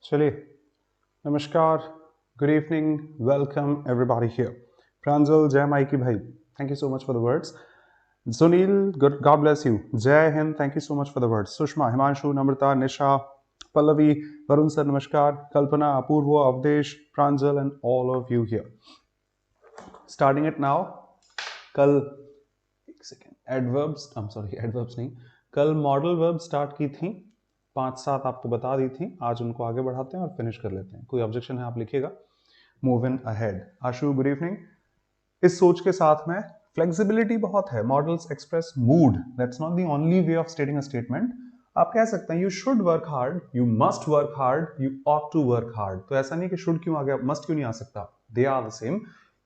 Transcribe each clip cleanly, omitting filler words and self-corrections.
चलिए, नमस्कार, good evening, welcome everybody here. Pranjal, जय माइकी भाई, thank you so much for the words. Sunil, God bless you. जय हिंद, thank you so much for the words. Sushma, Himanshu, Namrata, Nisha, Pallavi, Varun sir नमस्कार, Kalpana, Apurva, Awadhesh, Pranjal and all of you here. Starting it now. कल एक second, adverbs नहीं, कल मॉडल वर्ब स्टार्ट की थी, 5-7 आपको बता दी थी. आज उनको आगे बढ़ाते हैं और फिनिश कर लेते हैं. कोई ऑब्जेक्शन है आप लिखिएगा. Move in ahead. Ashu, good evening. इस सोच के साथ में फ्लेक्सिबिलिटी बहुत है. Models express mood, that's not the only way of stating a statement. आप कह सकते हैं you should work hard, you must work hard, you ought to work hard. तो ऐसा नहीं कि शुड क्यों आ गया, मस्ट क्यों नहीं आ सकता. They are the same.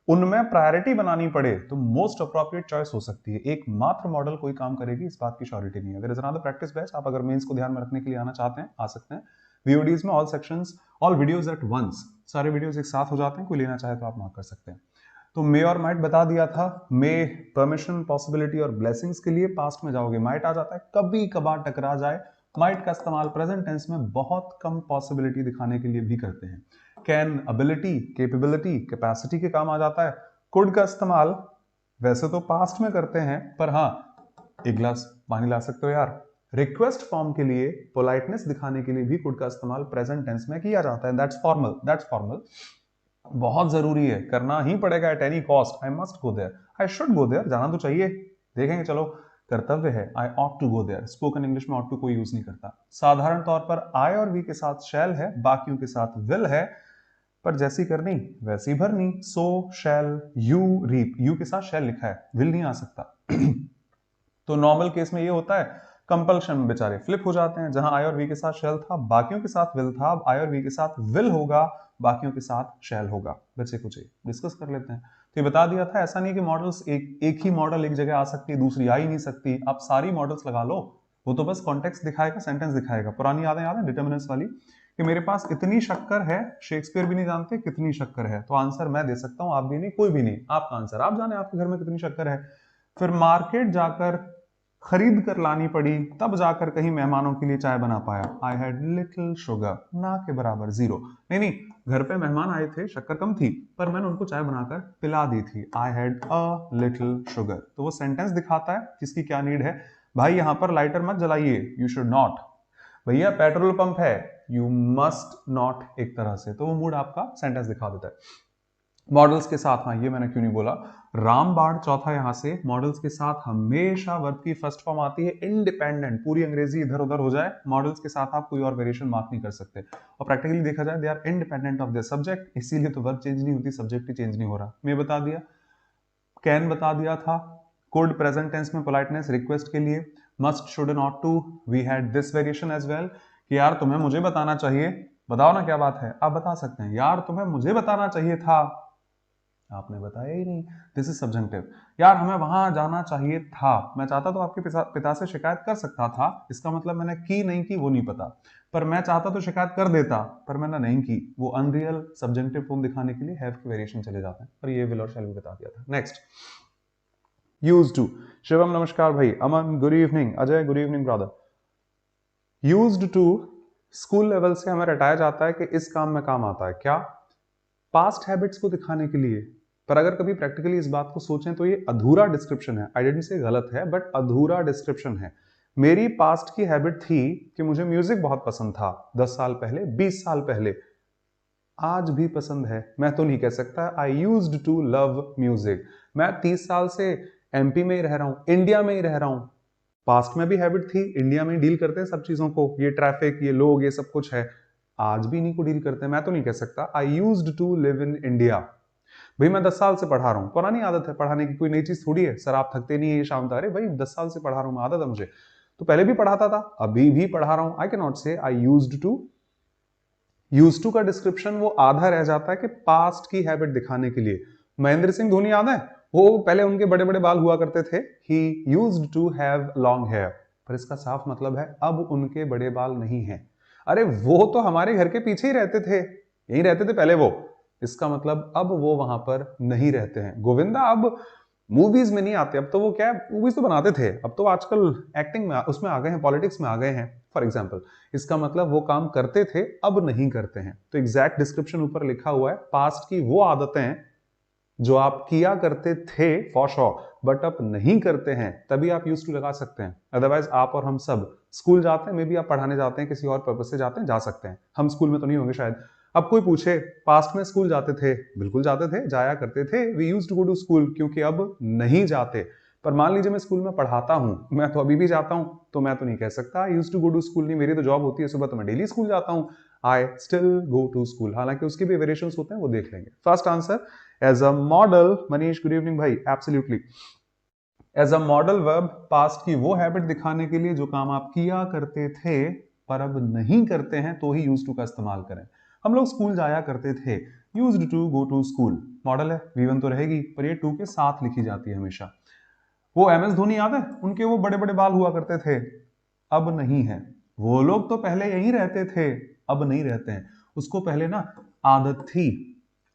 उनमें प्रायोरिटी बनानी पड़े तो मोस्ट अप्रोप्रिएट चॉइस हो सकती है. एक मात्र मॉडल कोई काम करेगी इस बात की श्योरिटी नहीं है. There is another practice best. आप अगर मेंस को ध्यान में रखने के लिए आना चाहते हैं, आ सकते हैं. वीओडीज में all sections, all videos at once, सारे वीडियोस एक साथ हो जाते हैं. कोई लेना चाहे तो आप मार्क कर सकते हैं. तो मे और माइट बता दिया था. मे परमिशन, पॉसिबिलिटी और ब्लेसिंग्स के लिए पास्ट में जाओगे. माइट आ जाता है, कभी कभार टकरा जाए. माइट का इस्तेमाल प्रेजेंट टेंस में बहुत कम पॉसिबिलिटी दिखाने के लिए भी करते हैं. कैन, एबिलिटी, कैपेबिलिटी, कैपेसिटी के काम आ जाता है. कुड का इस्तेमाल वैसे तो पास्ट में करते हैं, पर हाँ, एक गिलास पानी ला सकते हो यार. रिक्वेस्ट फॉर्म के लिए, पोलाइटनेस दिखाने के लिए भी कुड का इस्तेमाल प्रेजेंट टेंस में किया जाता है. That's formal. बहुत जरूरी है, करना ही पड़ेगा at any cost. I must go there, I should go there, जाना तो चाहिए. देखेंगे, चलो कर्तव्य है. I ought to go there. Spoken English में ऑट टू कोई यूज नहीं करता. साधारण तौर पर आई और वी के साथ शैल है, बाकियों के साथ विल है, पर जैसी करनी वैसी भरनी. सो शैल यू रीप, यू के साथ शैल लिखा है, विल नहीं आ सकता. तो नॉर्मल केस में ये होता है, कंपल्शन में बेचारे फ्लिप हो जाते हैं. जहां आई और वी के साथ शैल था, बाकियों के साथ विल था. अब आई और वी के साथ विल होगा, बाकियों के साथ शैल होगा. बच्चे कुछ डिस्कस कर लेते हैं. तो ये बता दिया था, ऐसा नहीं कि मॉडल्स एक ही मॉडल एक जगह आ सकती है, दूसरी आ ही नहीं सकती. आप सारी मॉडल्स लगा लो, वो तो बस कॉन्टेक्स्ट दिखाएगा, सेंटेंस दिखाएगा. पुरानी यादें याद है डिटर्मिनेंट्स वाली, कि मेरे पास इतनी शक्कर है. शेक्सपियर भी नहीं जानते कितनी शक्कर है, तो आंसर मैं दे सकता हूं, आप भी नहीं, कोई भी नहीं. आपका आंसर आप जाने, आपके घर में कितनी शक्कर है. फिर मार्केट जाकर खरीद कर लानी पड़ी, तब जाकर कहीं मेहमानों के लिए चाय बना पाया. आई हैड लिटिल शुगर, ना के बराबर जीरो. नहीं, घर पे मेहमान आए थे, शक्कर कम थी, पर मैंने उनको चाय बनाकर पिला दी थी. I had a little sugar. तो वो सेंटेंस दिखाता है किसकी क्या नीड है. भाई यहां पर लाइटर मत जलाइए, यू शुड नॉट. भैया पेट्रोल पंप है, यू मस्ट नॉट. एक तरह से तो वो मूड आपका सेंटेंस दिखा देता है. मॉडल्स के साथ, हाँ ये मैंने क्यों नहीं बोला, रामबाण चौथा. यहां से मॉडल्स के साथ हमेशा वर्ब की फर्स्ट फॉर्म आती है इंडिपेंडेंट. पूरी अंग्रेजी इधर उधर हो जाए, मॉडल्स के साथ आप कोई और वेरिएशन मार्क नहीं कर सकते. और प्रैक्टिकली देखा जाए, they are independent of their subject, इसीलिए तो वर्ब चेंज नहीं होती, सब्जेक्ट ही चेंज नहीं हो रहा. मैं बता दिया, कैन बता दिया था. कुड प्रेजेंट टेंस में पोलाइटनेस, रिक्वेस्ट के लिए. Must, should and ought to, we had this variation as well, कि यार तुम्हें मुझे बताना चाहिए. बताओ ना क्या बात है. आप बता सकते हैं, यार तुम्हें मुझे बताना चाहिए था, आपने बताया ही नहीं. This is subjective. यार हमें वहां जाना चाहिए था, मैं चाहता तो आपके पिता से शिकायत कर सकता था. इसका मतलब मैंने की नहीं की वो नहीं पता, पर मैं चाहता तो शिकायत कर देता, पर मैंने नहीं की. वो अनरियल सब्जेक्टिव फॉर्म दिखाने के लिए हैव के वेरिएशन चले जाते हैं. पर ये विल और शैल भी बता दिया था. Next, used to. शिवम नमस्कार भाई. Aman good evening. Ajay good evening brother. Used to school level से हमें रटाया जाता है कि इस काम में काम आता है. क्या? पास्ट हैबिट्स को दिखाने के लिए. पर अगर कभी प्रैक्टिकली इस बात को सोचें तो ये अधूरा डिस्क्रिप्शन है. आइडेंटिटी से गलत है, बट अधूरा डिस्क्रिप्शन है. मेरी पास्ट की हैबिट थी कि मुझे म्यूजिक बहुत पसंद था 10 साल पहले, 20 साल पहले. आज भी पसंद है. मैं तो नहीं कह सकता I used to love music. मैं 30 साल से एमपी में ही रह रहा हूं, इंडिया में ही रह रहा हूं. पास्ट में भी हैबिट थी, इंडिया में डील करते हैं सब चीजों को, ये ट्रैफिक, ये लोग, ये सब कुछ है. आज भी इन्हीं को डील करते हैं. मैं तो नहीं कह सकता I used to live in India. भाई मैं 10 साल से पढ़ा रहा हूँ, पुरानी आदत है पढ़ाने की, कोई नई चीज थोड़ी है. सर आप थकते नहीं है ये शाम तक. अरे भाई 10 साल से पढ़ा रहा हूँ, आदत है मुझे. तो पहले भी पढ़ाता था, अभी भी पढ़ा रहा हूँ. आई can not say I used to. Used to का डिस्क्रिप्शन वो आधा रह जाता है कि पास्ट की हैबिट दिखाने के लिए. महेंद्र सिंह धोनी याद है, वो पहले उनके बड़े बड़े बाल हुआ करते थे. He used to have long hair. पर इसका साफ मतलब है अब उनके बड़े बाल नहीं हैं. अरे वो तो हमारे घर के पीछे ही रहते थे, यही रहते थे पहले वो. इसका मतलब अब वो वहां पर नहीं रहते हैं. गोविंदा अब मूवीज में नहीं आते. अब तो वो क्या है, मूवीज तो बनाते थे, अब तो आजकल एक्टिंग में उसमें आ गए हैं, पॉलिटिक्स में आ गए हैं. For example. इसका मतलब वो काम करते थे अब नहीं करते हैं। तो एग्जैक्ट डिस्क्रिप्शन ऊपर लिखा हुआ है, पास्ट की वो आदतें जो आप किया करते थे फॉर श्योर बट अब नहीं करते हैं, तभी आप यूज्ड टू लगा सकते हैं। अदरवाइज आप और हम सब स्कूल जाते हैं, मे बी आप पढ़ाने जाते हैं, किसी और पर्पज से जाते हैं, जा सकते हैं। हम स्कूल में तो नहीं होंगे शायद। अब कोई पूछे पास्ट में स्कूल जाते थे, बिल्कुल जाते थे, जाया करते थे, we used to go to school, क्योंकि अब नहीं जाते। पर मान लीजिए मैं स्कूल में पढ़ाता हूं, मैं तो अभी भी जाता हूं, तो मैं तो नहीं कह सकता I used to go to school. नहीं, मेरी तो जॉब होती है सुबह, तो मैं डेली स्कूल जाता हूं, I still go to school. हालांकि उसके भी वेरिएशंस होते हैं, वो देख लेंगे। First answer, as a modal, Manish good evening भाई, absolutely as a model verb, past की वो हैबिट दिखाने के लिए जो काम आप किया करते थे पर अब नहीं करते हैं, तो ही यूज्ड टू का इस्तेमाल करें। हम लोग स्कूल जाया करते थे, used to go to school, model है, V1 तो रहेगी, पर ये टू के साथ लिखी जाती है हमेशा। वो MS धोनी याद है, उनके वो बड़े बड़े बाल हुआ करते थे, अब नहीं है। वो लोग तो पहले यहीं रहते थे, अब नहीं रहते हैं। उसको पहले ना आदत थी,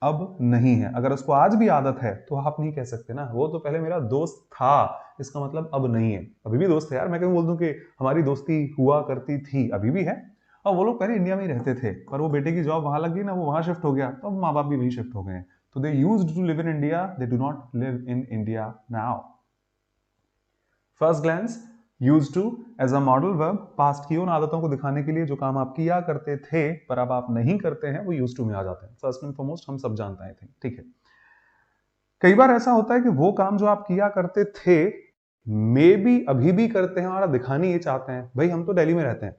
अब नहीं है। अगर उसको आज भी आदत है तो आप नहीं कह सकते ना, वो तो पहले मेरा दोस्त था, इसका मतलब अब नहीं है। अभी भी दोस्त है यार, मैं क्यों बोल दूं कि हमारी दोस्ती हुआ करती थी, अभी भी है। और वो लोग पहले इंडिया में ही रहते थे, पर वो बेटे की जॉब वहां लग गई ना, वो वहां शिफ्ट हो गया, तो अब माँ बाप भी वहीं शिफ्ट हो गए हैं। तो they used to live in India, they do not live in India now. First glance, use to as a model verb, past की उन आदतों को दिखाने के लिए जो काम आप किया करते थे पर अब आप नहीं करते हैं, वो यूज टू में आ जाते हैं। फर्स्ट एंड फॉरमोस्ट हम सब जानते हैं, ठीक है। कई बार ऐसा होता है कि वो काम जो आप किया करते थे मे बी अभी भी करते हैं और आप दिखाने ये चाहते हैं। भाई हम तो दिल्ली में रहते हैं,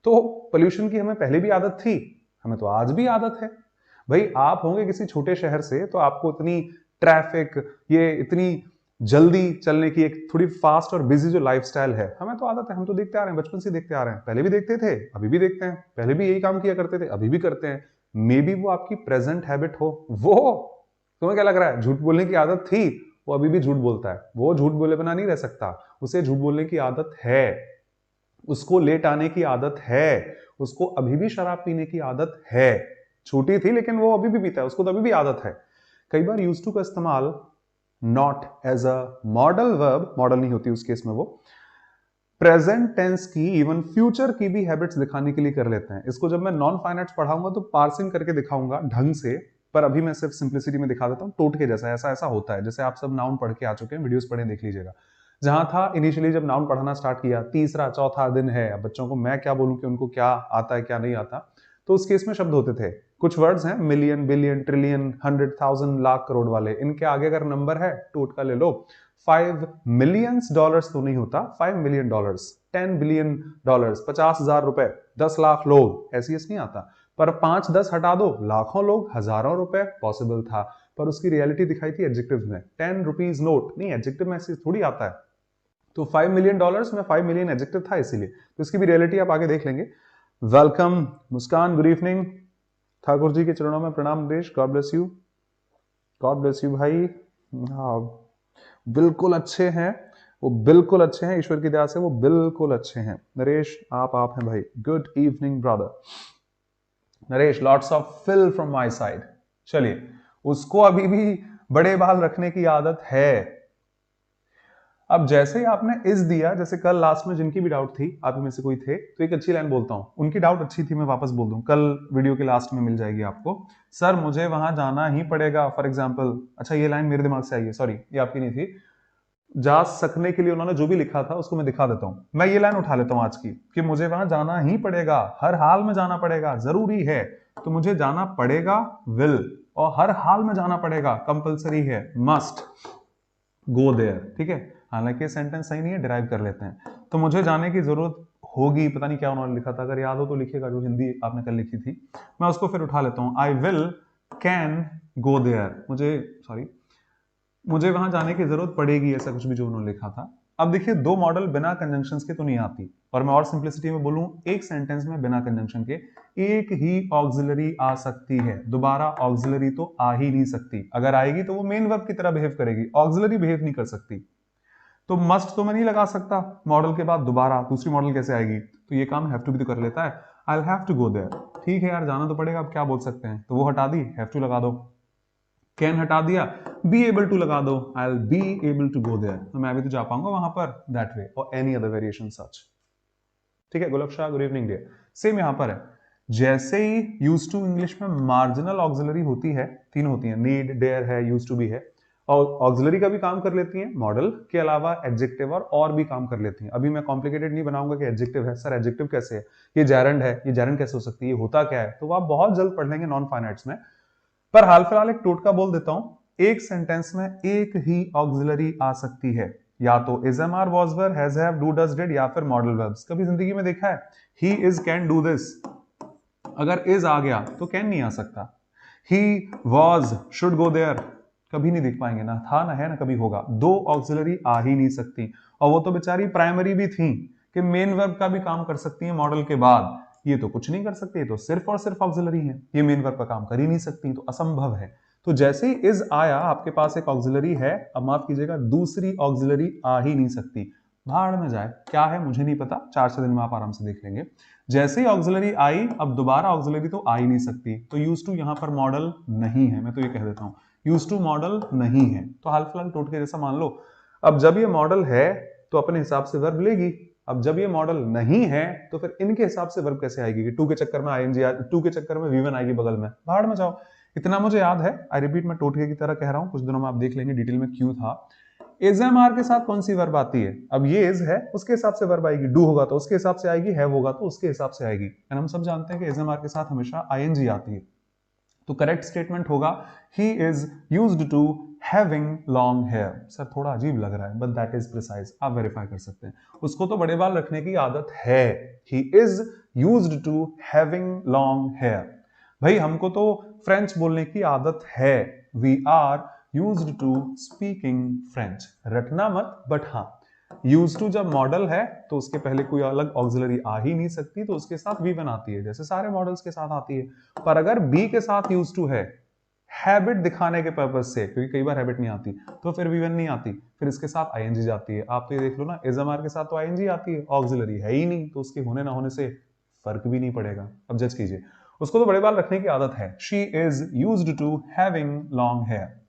तो पोल्यूशन की हमें पहले भी आदत थी, हमें तो आज भी आदत है। भाई आप होंगे किसी छोटे शहर से, तो आपको इतनी ट्रैफिक, ये इतनी जल्दी चलने की एक थोड़ी फास्ट और बिजी जो लाइफस्टाइल है, हमें तो आदत है, हम तो देखते आ रहे हैं, बचपन से देखते आ रहे हैं, पहले भी देखते थे अभी भी देखते हैं, पहले भी यही काम किया करते थे अभी भी करते हैं। मे बी वो आपकी प्रेजेंट हैबिट हो। वो तुम्हें क्या लग रहा है, झूठ बोलने की आदत थी, वो अभी भी झूठ बोलता है, वो झूठ बोले बिना नहीं रह सकता, उसे झूठ बोलने की आदत है, उसको लेट आने की आदत है, उसको अभी भी शराब पीने की आदत है। छोटी थी लेकिन वो अभी भी पीता है, उसको तो अभी भी आदत है। कई बार यूज टू का इस्तेमाल not as a model verb, modal नहीं होती उस केस में, वो प्रेजेंट टेंस की, इवन फ्यूचर की भी हैबिट्स दिखाने के लिए कर लेते हैं। इसको जब मैं नॉन फाइनाइट्स पढ़ाऊंगा तो पार्सिंग करके दिखाऊंगा ढंग से, पर अभी मैं सिर्फ सिंप्लिसिटी में दिखा देता हूं, टोटके जैसा ऐसा ऐसा होता है। जैसे आप सब नाउन पढ़ के आ चुके हैं, वीडियोस पढ़े देख लीजिएगा। जहां था इनिशियली जब नाउन पढ़ाना स्टार्ट किया, तीसरा चौथा दिन है, अब बच्चों को मैं क्या बोलूं कि उनको क्या आता है क्या नहीं आता, तो उस केस में शब्द होते थे, कुछ वर्ड्स हैं million, billion, trillion, 100,000, lakh, crore वाले, इनके आगे अगर नंबर है टोटका ले लो। 5 मिलियंस डॉलर्स तो नहीं होता, 5 मिलियन डॉलर्स, 10 बिलियन डॉलर्स, 50,000 रुपए, 10 लाख लोग, ऐसी नहीं आता। पर 5-10 हटा दो, लाखों लोग, हजारों रुपए पॉसिबल था, पर उसकी रियलिटी दिखाई थी एडजेक्टिव्स में। 10 रुपीज नोट नहीं, एडजेक्टिव में ऐसे थोड़ी आता है। तो 5 मिलियन डॉलर्स में 5 मिलियन एडजेक्टिव था, इसीलिए तो इसकी भी रियलिटी आप आगे देख लेंगे। वेलकम मुस्कान, गुड इवनिंग, ठाकुर जी के चरणों में प्रणाम Naresh, God bless you, God bless you भाई। हाँ बिल्कुल अच्छे हैं, वो बिल्कुल अच्छे हैं, ईश्वर की दया से वो बिल्कुल अच्छे हैं। नरेश आप हैं भाई, good evening brother Naresh, lots of fill from my side. चलिए, उसको अभी भी बड़े बाल रखने की आदत है। अब जैसे ही आपने इस दिया, जैसे कल लास्ट में जिनकी भी डाउट थी, आप में से कोई थे, तो एक अच्छी लाइन बोलता हूं, उनकी डाउट अच्छी थी, मैं वापस बोल दूं, कल वीडियो के लास्ट में मिल जाएगी आपको। सर मुझे वहां जाना ही पड़ेगा, फॉर एग्जाम्पल, अच्छा ये लाइन मेरे दिमाग से आई है, सॉरी ये आपकी नहीं थी। जा सकने के लिए उन्होंने जो भी लिखा था उसको मैं दिखा देता हूं, मैं ये लाइन उठा लेता हूं आज की, कि मुझे वहां जाना ही पड़ेगा, हर हाल में जाना पड़ेगा, जरूरी है, तो मुझे जाना पड़ेगा विल, और हर हाल में जाना पड़ेगा कंपलसरी है, मस्ट गो देयर, ठीक है। हालांकि सेंटेंस सही नहीं है, डिराइव कर लेते हैं। तो मुझे जाने की जरूरत होगी, पता नहीं क्या उन्होंने लिखा था, अगर याद हो तो लिखिएगा, जो हिंदी आपने कल लिखी थी, मैं उसको फिर उठा लेता हूं। I will can go there, मुझे वहां जाने की जरूरत पड़ेगी, ऐसा कुछ भी जो उन्होंने लिखा था। अब देखिए, दो मॉडल बिना कंजंक्शंस के तो नहीं आती, और मैं और सिंप्लिसिटी में बोलूं, एक सेंटेंस में बिना कंजंक्शन के एक ही ऑक्सिलरी आ सकती है, दोबारा ऑक्सिलरी तो आ ही नहीं सकती, अगर आएगी तो वो मेन वर्ब की तरह बिहेव करेगी, ऑक्सिलरी बिहेव नहीं कर सकती। तो मस्ट तो मैं नहीं लगा सकता, मॉडल के बाद दोबारा दूसरी मॉडल कैसे आएगी, तो ये काम हैव टू भी तो कर लेता है, I have to go there, ठीक है यार जाना तो पड़ेगा, अब क्या बोल सकते हैं, तो वो हटा दी, हैव टू लगा दो, कैन हटा दिया, बी एबल टू लगा दो, I will be able to go there, तो मैं भी तो जा पाऊंगा वहां पर, दैट वे, और एनी अदर वेरिएशन सच। ठीक है, Golak Shah good evening dear. Same यहां पर है, जैसे ही यूज टू इंग्लिश में मार्जिनल ऑक्सिलरी होती है, तीन होती है, नीड, डेयर है, यूज टू भी है, और ऑक्सिलरी का भी काम कर लेती हैं, मॉडल के अलावा एडजेक्टिव और भी काम कर लेती हैं। अभी मैं कॉम्प्लिकेटेड नहीं बनाऊंगा कि एडजेक्टिव है, सर एडजेक्टिव कैसे है, ये जैरंड है, ये जैरंड कैसे हो सकती है, ये होता क्या है, तो वो आप बहुत जल्द पढ़ लेंगे नॉन फाइनाइट्स में। पर हाल फिलहाल एक टोटका बोल देता हूं, एक सेंटेंस में एक ही ऑक्सिलरी आ सकती है, या तो is am are was were has have do does did, या फिर मॉडल वर्ब्स। कभी जिंदगी में देखा है he is can do this, अगर इज आ गया तो कैन नहीं आ सकता। He was should go there, कभी नहीं देख पाएंगे, ना था ना है ना कभी होगा। दो ऑक्सिलरी आ ही नहीं सकती, और वो तो बेचारी प्राइमरी भी थी कि मेन वर्ब का भी काम कर सकती है मॉडल के बाद, ये तो कुछ नहीं कर सकती, तो सिर्फ और सिर्फ ऑक्सिलरी है, ये मेन वर्ब का काम कर ही नहीं सकती, तो असंभव है। तो जैसे ही इज आया, आपके पास एक ऑक्सिलरी है, अब माफ कीजिएगा दूसरी ऑक्सिलरी आ ही नहीं सकती। भाड़ में जाए, क्या है मुझे नहीं पता, 4-6 दिन में आप आराम से देख लेंगे। जैसे ही ऑक्सिलरी आई, अब दोबारा ऑक्सिलरी तो आ ही नहीं सकती, तो यूज टू यहां पर मॉडल नहीं है, मैं तो ये कह देता हूं यूज टू मॉडल नहीं है। तो हाल फिलहाल टोटके जैसा मान लो, अब जब ये मॉडल है तो अपने हिसाब से वर्ब लेगी, अब जब ये मॉडल नहीं है तो फिर इनके हिसाब से वर्ब कैसे आएगी, कि टू के चक्कर में आईएनजी, टू के चक्कर में वी1 आएगी बगल में, भाड़ में जाओ। इतना मुझे याद है, आई रिपीट, मैं टोटके की तरह कह रहा हूं, कुछ दिनों में आप देख लेंगे डिटेल में क्यों था। इज एम आर के साथ कौन सी वर्ब आती है, अब ये इज है उसके हिसाब से वर्ब आएगी, डू होगा तो उसके हिसाब से आएगी, हैव होगा तो उसके हिसाब से आएगी, एंड हम सब जानते हैं कि इज एम आर के साथ हमेशा आईएनजी आती है। तो करेक्ट स्टेटमेंट होगा he is used to having long hair. Sir थोड़ा अजीब लग रहा है, बट दैट इज प्रिसाइज, आप वेरीफाई कर सकते हैं। उसको तो बड़े बाल रखने की आदत है, he is used to having long hair. भाई हमको तो फ्रेंच बोलने की आदत है, we are used to speaking French. रटना मत, बट हाँ यूज टू जब मॉडल है तो उसके पहले कोई अलग ऑक्सिलरी आ ही नहीं सकती, तो उसके साथ वी1 आती है, जैसे सारे मॉडल्स के साथ आती है। पर अगर बी के साथ यूज टू है हैबिट दिखाने के पर्पज से, क्योंकि कई बार हैबिट नहीं आती, तो फिर वी1 नहीं आती, फिर इसके साथ आईएनजी जाती है। आप तो ये देख लो ना, इज एम आर के साथ तो आईएनजी आती है, ऑक्सिलरी है ही नहीं, तो उसके होने ना होने से फर्क भी नहीं पड़ेगा। अब जज कीजिए, उसको तो बड़े बाल रखने की आदत है, she is used to having long hair.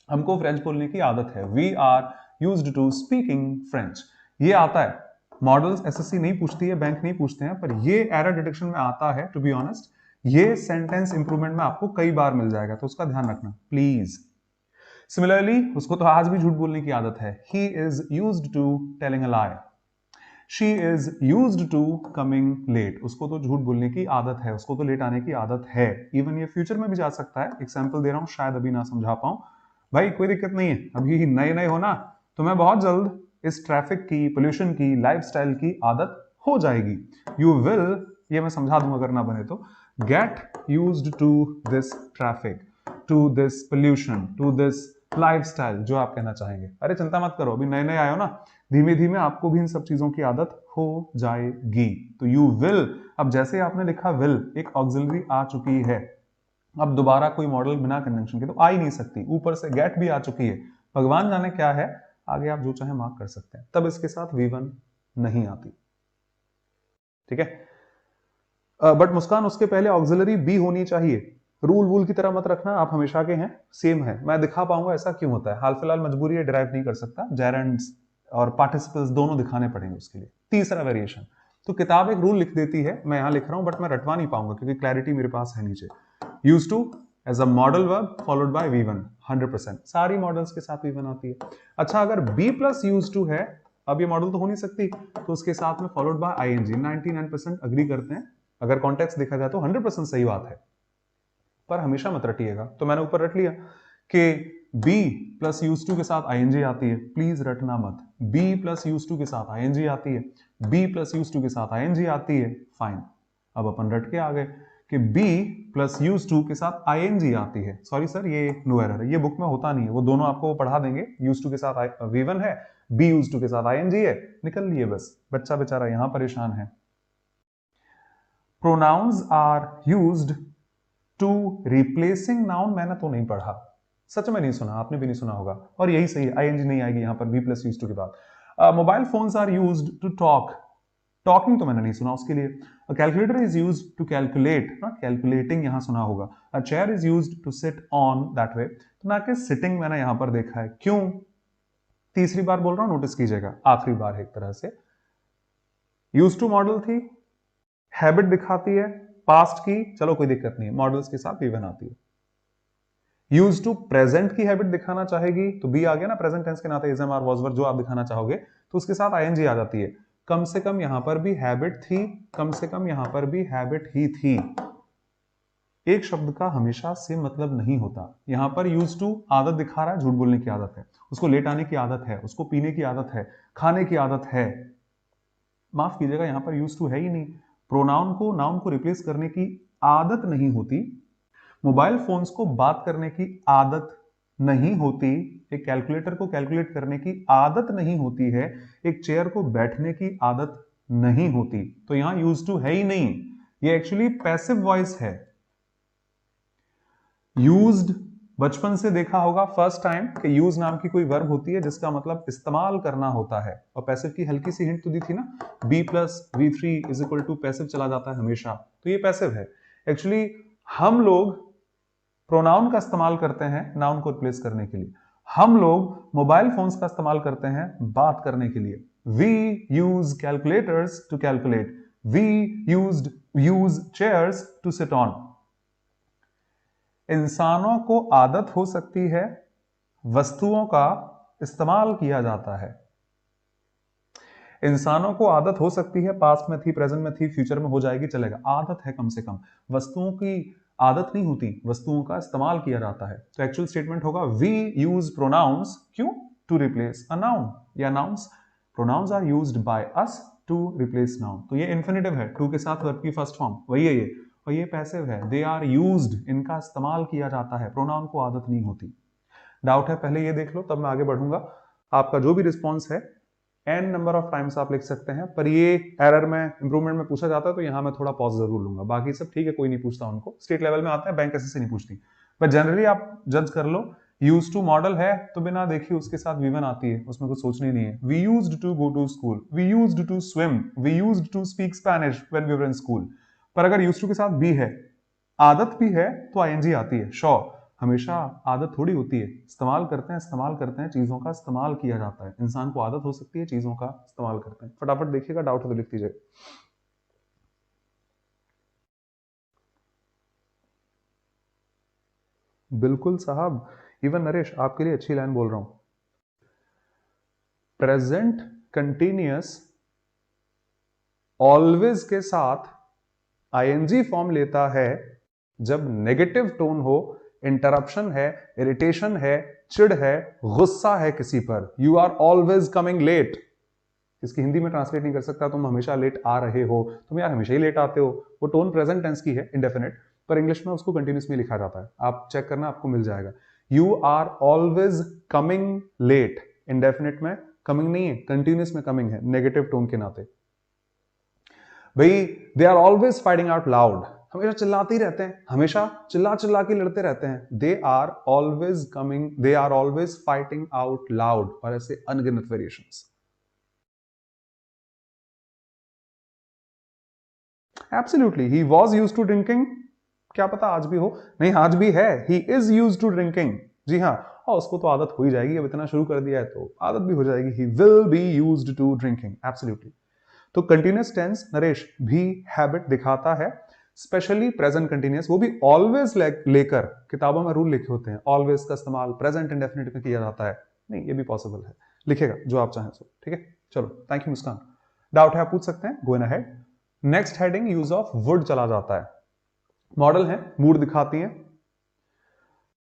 हमको फ्रेंच बोलने की आदत है, we are used to speaking French. ये आता है, मॉडल्स एसएससी नहीं पूछती है, बैंक नहीं पूछते हैं, पर ये एरर डिटेक्शन में आता है। टू बी ऑनेस्ट, ये सेंटेंस इंप्रूवमेंट में आपको कई बार मिल जाएगा, तो उसका ध्यान रखना प्लीज। सिमिलरली उसको तो आज भी झूठ बोलने की आदत है, he is used to telling a lie, she is used to coming late. उसको तो झूठ बोलने की आदत है, उसको तो लेट आने की आदत है। इवन ये फ्यूचर में भी जा सकता है, एग्जाम्पल दे रहा हूं, शायद अभी ना समझा पाऊं। भाई कोई दिक्कत नहीं है, अभी नए नए हो ना, तो मैं बहुत जल्द इस ट्रैफिक की, पोल्यूशन की, लाइफस्टाइल की आदत हो जाएगी। यू विल, ये मैं समझा दूंगा अगर ना बने तो, get used to this traffic, to this pollution, to this lifestyle, जो आप कहना चाहेंगे। अरे चिंता मत करो, अभी नए नए आए हो ना, धीमे धीमे आपको भी इन सब चीजों की आदत हो जाएगी। तो यू विल, अब जैसे आपने लिखा विल, एक ऑक्सिलरी आ चुकी है, अब दोबारा कोई मॉडल बिना कंजंक्शन के तो आ ही नहीं सकती, ऊपर से गेट भी आ चुकी है, भगवान जाने क्या है, आगे आप जो चाहे मार्क कर सकते हैं, तब इसके साथ वी1 नहीं आती। ठीक है, बट मुस्कान उसके पहले ऑक्सिलरी बी होनी चाहिए, रूल वूल की तरह मत रखना, आप हमेशा के हैं, सेम है, मैं दिखा पाऊंगा ऐसा क्यों होता है, हाल फिलहाल मजबूरी है, डिराइव नहीं कर सकता, जेरेंड्स और पार्टिसिपल्स दोनों दिखाने पड़ेंगे उसके लिए। तीसरा वेरिएशन, तो किताब एक रूल लिख देती है, मैं यहां लिख रहा हूं, बट मैं रटवा नहीं पाऊंगा क्योंकि क्लैरिटी मेरे पास है नीचे। Use to as a model verb followed by वी1, 100%, सारी मॉडल्स के साथ वी1 आती है। अच्छा, अगर बी प्लस यूज टू है, अब ये मॉडल तो हो नहीं सकती, तो उसके साथ में फॉलोड बाय आईएनजी, 99% अग्री करते हैं, अगर कॉन्टेक्स्ट देखा जाए तो 100% सही बात है, पर हमेशा मत रटिएगा। तो मैंने ऊपर रट लिया कि बी प्लस यूज टू के साथ आईएनजी आती है, प्लीज रटना मत, बी प्लस यूज टू के साथ आईएनजी आती है, बी प्लस यूज टू के साथ आईएनजी आती है, फाइन। अब अपन रट के आ गए कि बी प्लस यूज टू के साथ आईएनजी आती है, सॉरी सर ये नो एरर है, ये बुक में होता नहीं है, वो दोनों आपको पढ़ा देंगे, यूज टू के साथ वी1 है, बी यूज टू के साथ आईएनजी है, निकल लिए बस, बच्चा बेचारा यहां परेशान है। Pronouns are used to replacing noun, मैंने तो नहीं पढ़ा, सच में नहीं सुना, आपने भी नहीं सुना होगा, और यही सही है, आईएनजी नहीं आएगी यहां पर बी प्लस यूज टू के बाद। Mobile phones are used to talk, talking तो मैंने नहीं सुना उसके लिए। A calculator is used to calculate, not calculating यहां सुना होगा। A chair is used to sit on, that way, तो ना कि सिटिंग मैंने यहां पर देखा है, क्यों, तीसरी बार बोल रहा हूं, नोटिस कीजिएगा, आखिरी बार है एक तरह से। यूज टू मॉडल थी, हैबिट दिखाती है, पास्ट की चलो कोई दिक्कत नहीं है, मॉडल्स के साथ वी वन आती है। यूज टू प्रेजेंट की हैबिट दिखाना चाहेगी तो बी आ गया ना, प्रेजेंट टेंस के नाते is am are was were जो आप दिखाना चाहोगे तो उसके साथ आईएनजी आ जाती है। कम से कम यहां पर भी हैबिट थी, कम से कम यहां पर भी हैबिट ही थी। एक शब्द का हमेशा से मतलब नहीं होता। यहां पर यूज टू आदत दिखा रहा है, झूठ बोलने की आदत है, उसको लेट आने की आदत है, उसको पीने की आदत है, खाने की आदत है। माफ कीजिएगा यहां पर यूज टू है ही नहीं। प्रोनाउन को नाउन को रिप्लेस करने की आदत नहीं होती, मोबाइल फोन्स को बात करने की आदत नहीं होती, एक कैलकुलेटर को कैलकुलेट करने की आदत नहीं होती है, एक चेयर को बैठने की आदत नहीं होती। तो यहां यूज टू है ही नहीं, ये एक्चुअली पैसिव वॉइस है। यूज्ड बचपन से देखा होगा फर्स्ट टाइम कि यूज नाम की कोई वर्ब होती है जिसका मतलब इस्तेमाल करना होता है, और पैसिव की हल्की सी हिंट तो दी थी ना, be plus V three is equal to passive चला जाता है हमेशा, तो ये पैसिव है। एक्चुअली हम लोग प्रोनाउन का इस्तेमाल करते हैं नाउन को रिप्लेस करने के लिए, हम लोग मोबाइल फोन्स का इस्तेमाल करते हैं बात करने के लिए। We use calculators to calculate, we use chairs to sit on. इंसानों को आदत हो सकती है वस्तुओं का इस्तेमाल किया जाता है। इंसानों को आदत हो सकती है, पास्ट में थी, प्रेजेंट में थी, फ्यूचर में हो जाएगी, चलेगा, आदत है कम से कम। वस्तुओं की आदत नहीं होती, वस्तुओं का इस्तेमाल किया जाता है। तो एक्चुअल स्टेटमेंट होगा वी यूज प्रोनाउंस, क्यों? टू रिप्लेस अ नाउन या nouns. Pronouns are used by us to replace noun. तो ये इन्फिनिटिव है, टू के साथ वर्ब की फर्स्ट फॉर्म वही है ये, और ये पैसिव है, दे आर यूज्ड, इनका इस्तेमाल किया जाता है, प्रोनाउन को आदत नहीं होती। डाउट है पहले ये देख लो तब मैं आगे बढ़ूंगा। आपका जो भी रिस्पॉन्स है एन नंबर ऑफ टाइम्स आप लिख सकते हैं, पर ये एरर में इंप्रूवमेंट में पूछा जाता है तो यहां मैं थोड़ा पॉज जरूर लूंगा, बाकी सब ठीक है, कोई नहीं पूछता उनको, स्टेट लेवल में आता है, बैंक ऐसे से नहीं पूछती, पर जनरली आप जज कर लो। यूज टू मॉडल है तो बिना देखी उसके साथ वी वन आती है, उसमें कुछ सोचनी नहीं है। We used to go to school, we used to swim, we used to speak Spanish when we were in school. पर अगर यूज टू के साथ बी है, आदत भी है, तो आईएनजी आती है। श्योर, हमेशा आदत थोड़ी होती है, इस्तेमाल करते हैं, चीजों का इस्तेमाल किया जाता है। इंसान को आदत हो सकती है, चीजों का इस्तेमाल करते हैं। फटाफट देखिएगा, डाउट हो तो लिख दीजिए। बिल्कुल साहब, इवन नरेश आपके लिए अच्छी लाइन बोल रहा हूं। प्रेजेंट कंटिन्यूअस ऑलवेज के साथ आईएनजी फॉर्म लेता है जब नेगेटिव टोन हो, इंटरप्शन है, इरिटेशन है, चिढ़ है, गुस्सा है किसी पर। You are always coming late, इसकी हिंदी में ट्रांसलेट नहीं कर सकता, तुम हमेशा लेट आ रहे हो, तुम यार हमेशा ही लेट आते हो। वो टोन प्रेजेंट टेंस की है, इंडेफिनिट, पर इंग्लिश में उसको कंटिन्यूस में लिखा जाता है, आप चेक करना आपको मिल जाएगा। You are always coming late, indefinite में कमिंग नहीं है, कंटिन्यूस में कमिंग है, नेगेटिव टोन के नाते। भाई they are always fighting out loud, हमेशा चिल्लाते ही रहते हैं, हमेशा चिल्ला चिल्ला के लड़ते रहते हैं। They are always coming, they are always fighting out loud, और ऐसे अनगिनत variations. Absolutely, he was use to drinking, क्या पता आज भी हो, नहीं आज भी है, he is use to drinking, जी हाँ, और उसको तो आदत हो ही जाएगी, अब इतना शुरू कर दिया है तो आदत भी हो जाएगी। He will be used to drinking, absolutely. तो कंटिन्यूअस टेंस नरेश भी हैबिट दिखाता है, स्पेशली प्रेजेंट कंटिन्यूअस, वो भी ऑलवेज लेकर, किताबों में रूल लिखे होते हैं, ऑलवेज का इस्तेमाल प्रेजेंट इंडेफिनिट में किया जाता है, नहीं ये भी पॉसिबल है, लिखेगा जो आप चाहें सो, ठीक है। चलो थैंक यू मुस्कान, डाउट है आप पूछ सकते हैं, go in ahead. Next heading use of would चला जाता है। मॉडल है, मूड दिखाती है,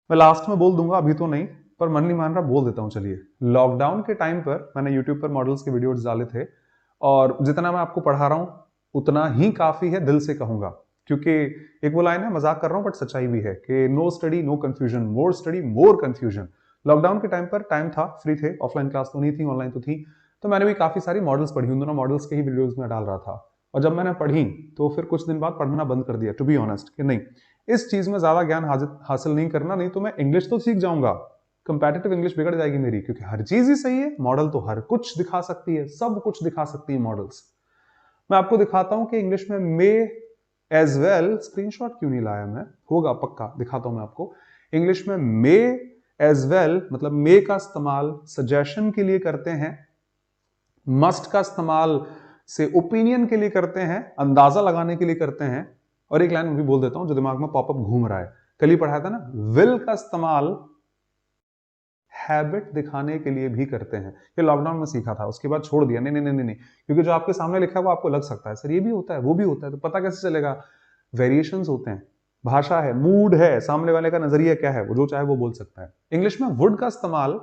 मैं लास्ट में बोल दूंगा अभी तो नहीं, पर मन नहीं मान रहा बोल देता हूं, चलिए। लॉकडाउन के टाइम पर मैंने यूट्यूब पर मॉडल्स के वीडियोस डाले थे, और जितना मैं आपको पढ़ा रहा हूं उतना ही काफी है, दिल से कहूंगा, क्योंकि एक वो लाइन है, मजाक कर रहा हूं बट सच्चाई भी है, कि no study no confusion, more study more confusion. Lockdown के टाइम पर टाइम था, फ्री थे, ऑफलाइन क्लास तो नहीं थी, ऑनलाइन तो थी, तो मैंने भी काफी सारी मॉडल्स पढ़ी, उन दोनों मॉडल्स के ही वीडियोस में डाल रहा था। और जब मैंने पढ़ी तो फिर कुछ दिन बाद पढ़ना बंद कर दिया, टू बी ऑनेस्ट, कि नहीं इस चीज में ज्यादा ज्ञान हासिल नहीं करना, नहीं तो मैं इंग्लिश तो सीख जाऊंगा, कंपैटिटिव इंग्लिश बिगड़ जाएगी मेरी, क्योंकि हर चीज ही सही है, मॉडल तो हर कुछ दिखा सकती है, सब कुछ दिखा सकती है मॉडल्स। मैं आपको दिखाता हूं कि इंग्लिश में मे एज वेल, स्क्रीनशॉट क्यों नहीं लाया मैं, होगा पक्का, दिखाता हूं मैं आपको। इंग्लिश में मे एज वेल मतलब मे का इस्तेमाल सजेशन के लिए करते हैं, मस्ट का इस्तेमाल से ओपिनियन के लिए करते हैं, अंदाजा लगाने के लिए करते हैं। और एक लाइन भी बोल देता हूं जो दिमाग में पॉपअप घूम रहा है, कल ही पढ़ाया था ना, विल का इस्तेमाल हैबिट दिखाने के लिए भी करते हैं। ये लॉकडाउन में सीखा था, उसके बाद छोड़ दिया। नहीं नहीं नहीं नहीं, क्योंकि जो आपके सामने लिखा है वो आपको लग सकता है सर ये भी होता है वो भी होता है, तो पता कैसे चलेगा? वेरिएशंस होते हैं, भाषा है, मूड है, सामने वाले का नजरिया क्या है, वो जो चाहे वो बोल सकता है। इंग्लिश में वुड का इस्तेमाल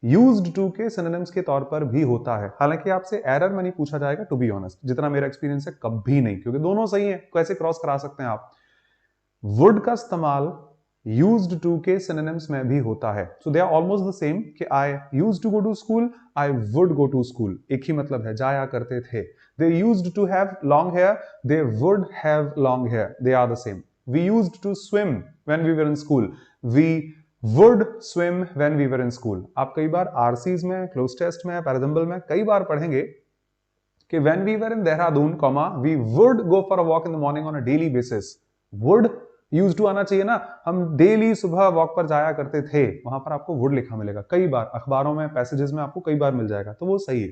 यूज्ड टू के सिनोनिम्स के तौर पर भी होता है। हालांकि आपसे एरर में नहीं पूछा जाएगा, टू बी ऑनेस्ट, जितना मेरा एक्सपीरियंस है कभी नहीं, क्योंकि दोनों सही है, कैसे क्रॉस करा सकते हैं आप। वुड का इस्तेमाल यूज्ड टू के सिनोनिम्स में भी होता है, so they are almost the same. कि I used to go to school, I would go to school, एक ही मतलब है, जाया करते थे। They used to have long hair, they would have long hair, they are the same. We used to swim when we were in school, we would swim when we were in school. आप कई बार RCs में, cloze test में, parajumble में कई बार पढ़ेंगे कि when we were in Dehradun, we would go for a walk in the morning on a daily basis. Would use to आना चाहिए ना, हम डेली सुबह वॉक पर जाया करते थे, वहां पर आपको वुड लिखा मिलेगा कई बार, अखबारों में, पैसेजेस में आपको कई बार मिल जाएगा, तो वो सही है।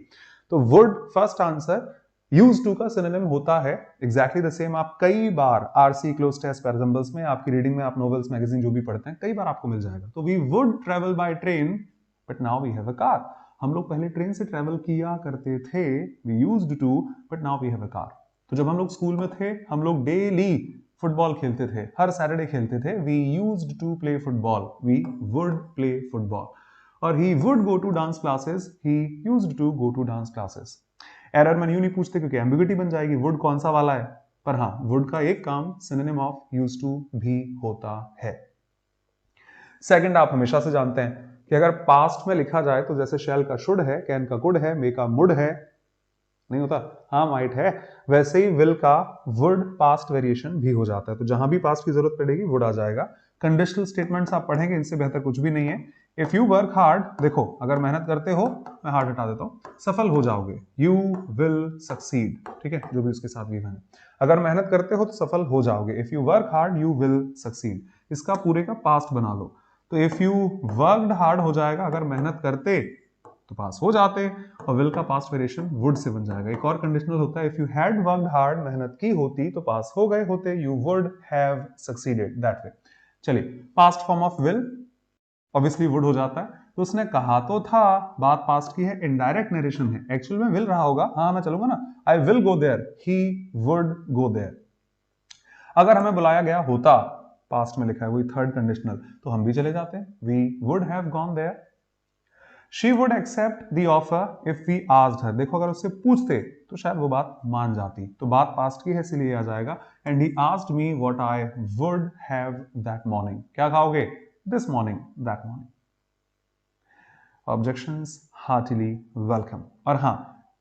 तो would first answer, use to का सिनोनिम होता है एग्जैक्टली द सेम। आप कई बार आरसी, क्लोज टेस्ट, पैराजंबल्स में, आपकी रीडिंग में, आप नॉवेल्स, मैगजीन जो भी पढ़ते हैं, कई बार आपको मिल जाएगा। तो we would travel by train but now we have a car. हम लोग पहले ट्रेन से ट्रेवल किया करते थे, we used to, but now we have a car. तो जब हम लोग स्कूल में थे, हम लोग डेली फुटबॉल खेलते थे, हर सैटरडे खेलते थे। We used to play football, we would play football. और he would go to dance classes, he used to go to dance classes. Error में यूं नहीं पूछते क्योंकि एम्बिग्युइटी बन जाएगी, वुड कौन सा वाला है। पर हाँ, वुड का एक काम सिनोनिम ऑफ यूज्ड टू भी होता है। सेकंड, आप हमेशा से जानते हैं कि अगर पास्ट में लिखा जाए तो जैसे शैल का शुड है, कैन का कुड है, मे का मुड है, नहीं होता, हाँ माइट है, वैसे ही विल का वुड पास्ट वेरिएशन भी हो जाता है। तो जहां भी पास्ट की जरूरत पड़ेगी वुड आ जाएगा। कंडीशनल स्टेटमेंट्स आप पढ़ेंगे, इनसे बेहतर कुछ भी नहीं है। इफ यू वर्क हार्ड, देखो अगर मेहनत करते हो, मैं हार्ड हटा देता हूं, सफल हो जाओगे, यू विल सक्सीड, ठीक है, जो भी उसके साथ भी है। अगर मेहनत करते हो तो सफल हो जाओगे, if you work hard you will succeed, इसका पूरे का पास्ट बना लो। तो इफ यू वर्कड हार्ड हो जाएगा, अगर मेहनत करते तो पास हो जाते, और विल का पास्ट वेरिएशन वुड से बन जाएगा। एक और कंडीशनल होता है, if you had worked hard, मेहनत की होती तो पास हो गए होते, you would have succeeded, that way. चलिए, past form of will obviously would हो जाता है। तो उसने कहा तो था, बात पास्ट की है, इनडायरेक्ट नरेशन है, एक्चुअल में विल रहा होगा, हाँ मैं चलूंगा ना, I will go there, he would go there. अगर हमें बुलाया गया होता, पास्ट में लिखा है, वही थर्ड कंडीशनल, तो हम भी चले जाते, we would have gone there. She would accept the offer if we asked her. देखो अगर उससे पूछते तो शायद वो बात मान जाती, तो बात पास्ट की है इसलिए आ जाएगा। And he asked me what I would have that morning. क्या खाओगे? This morning, that morning. Objections? Heartily welcome. और हाँ,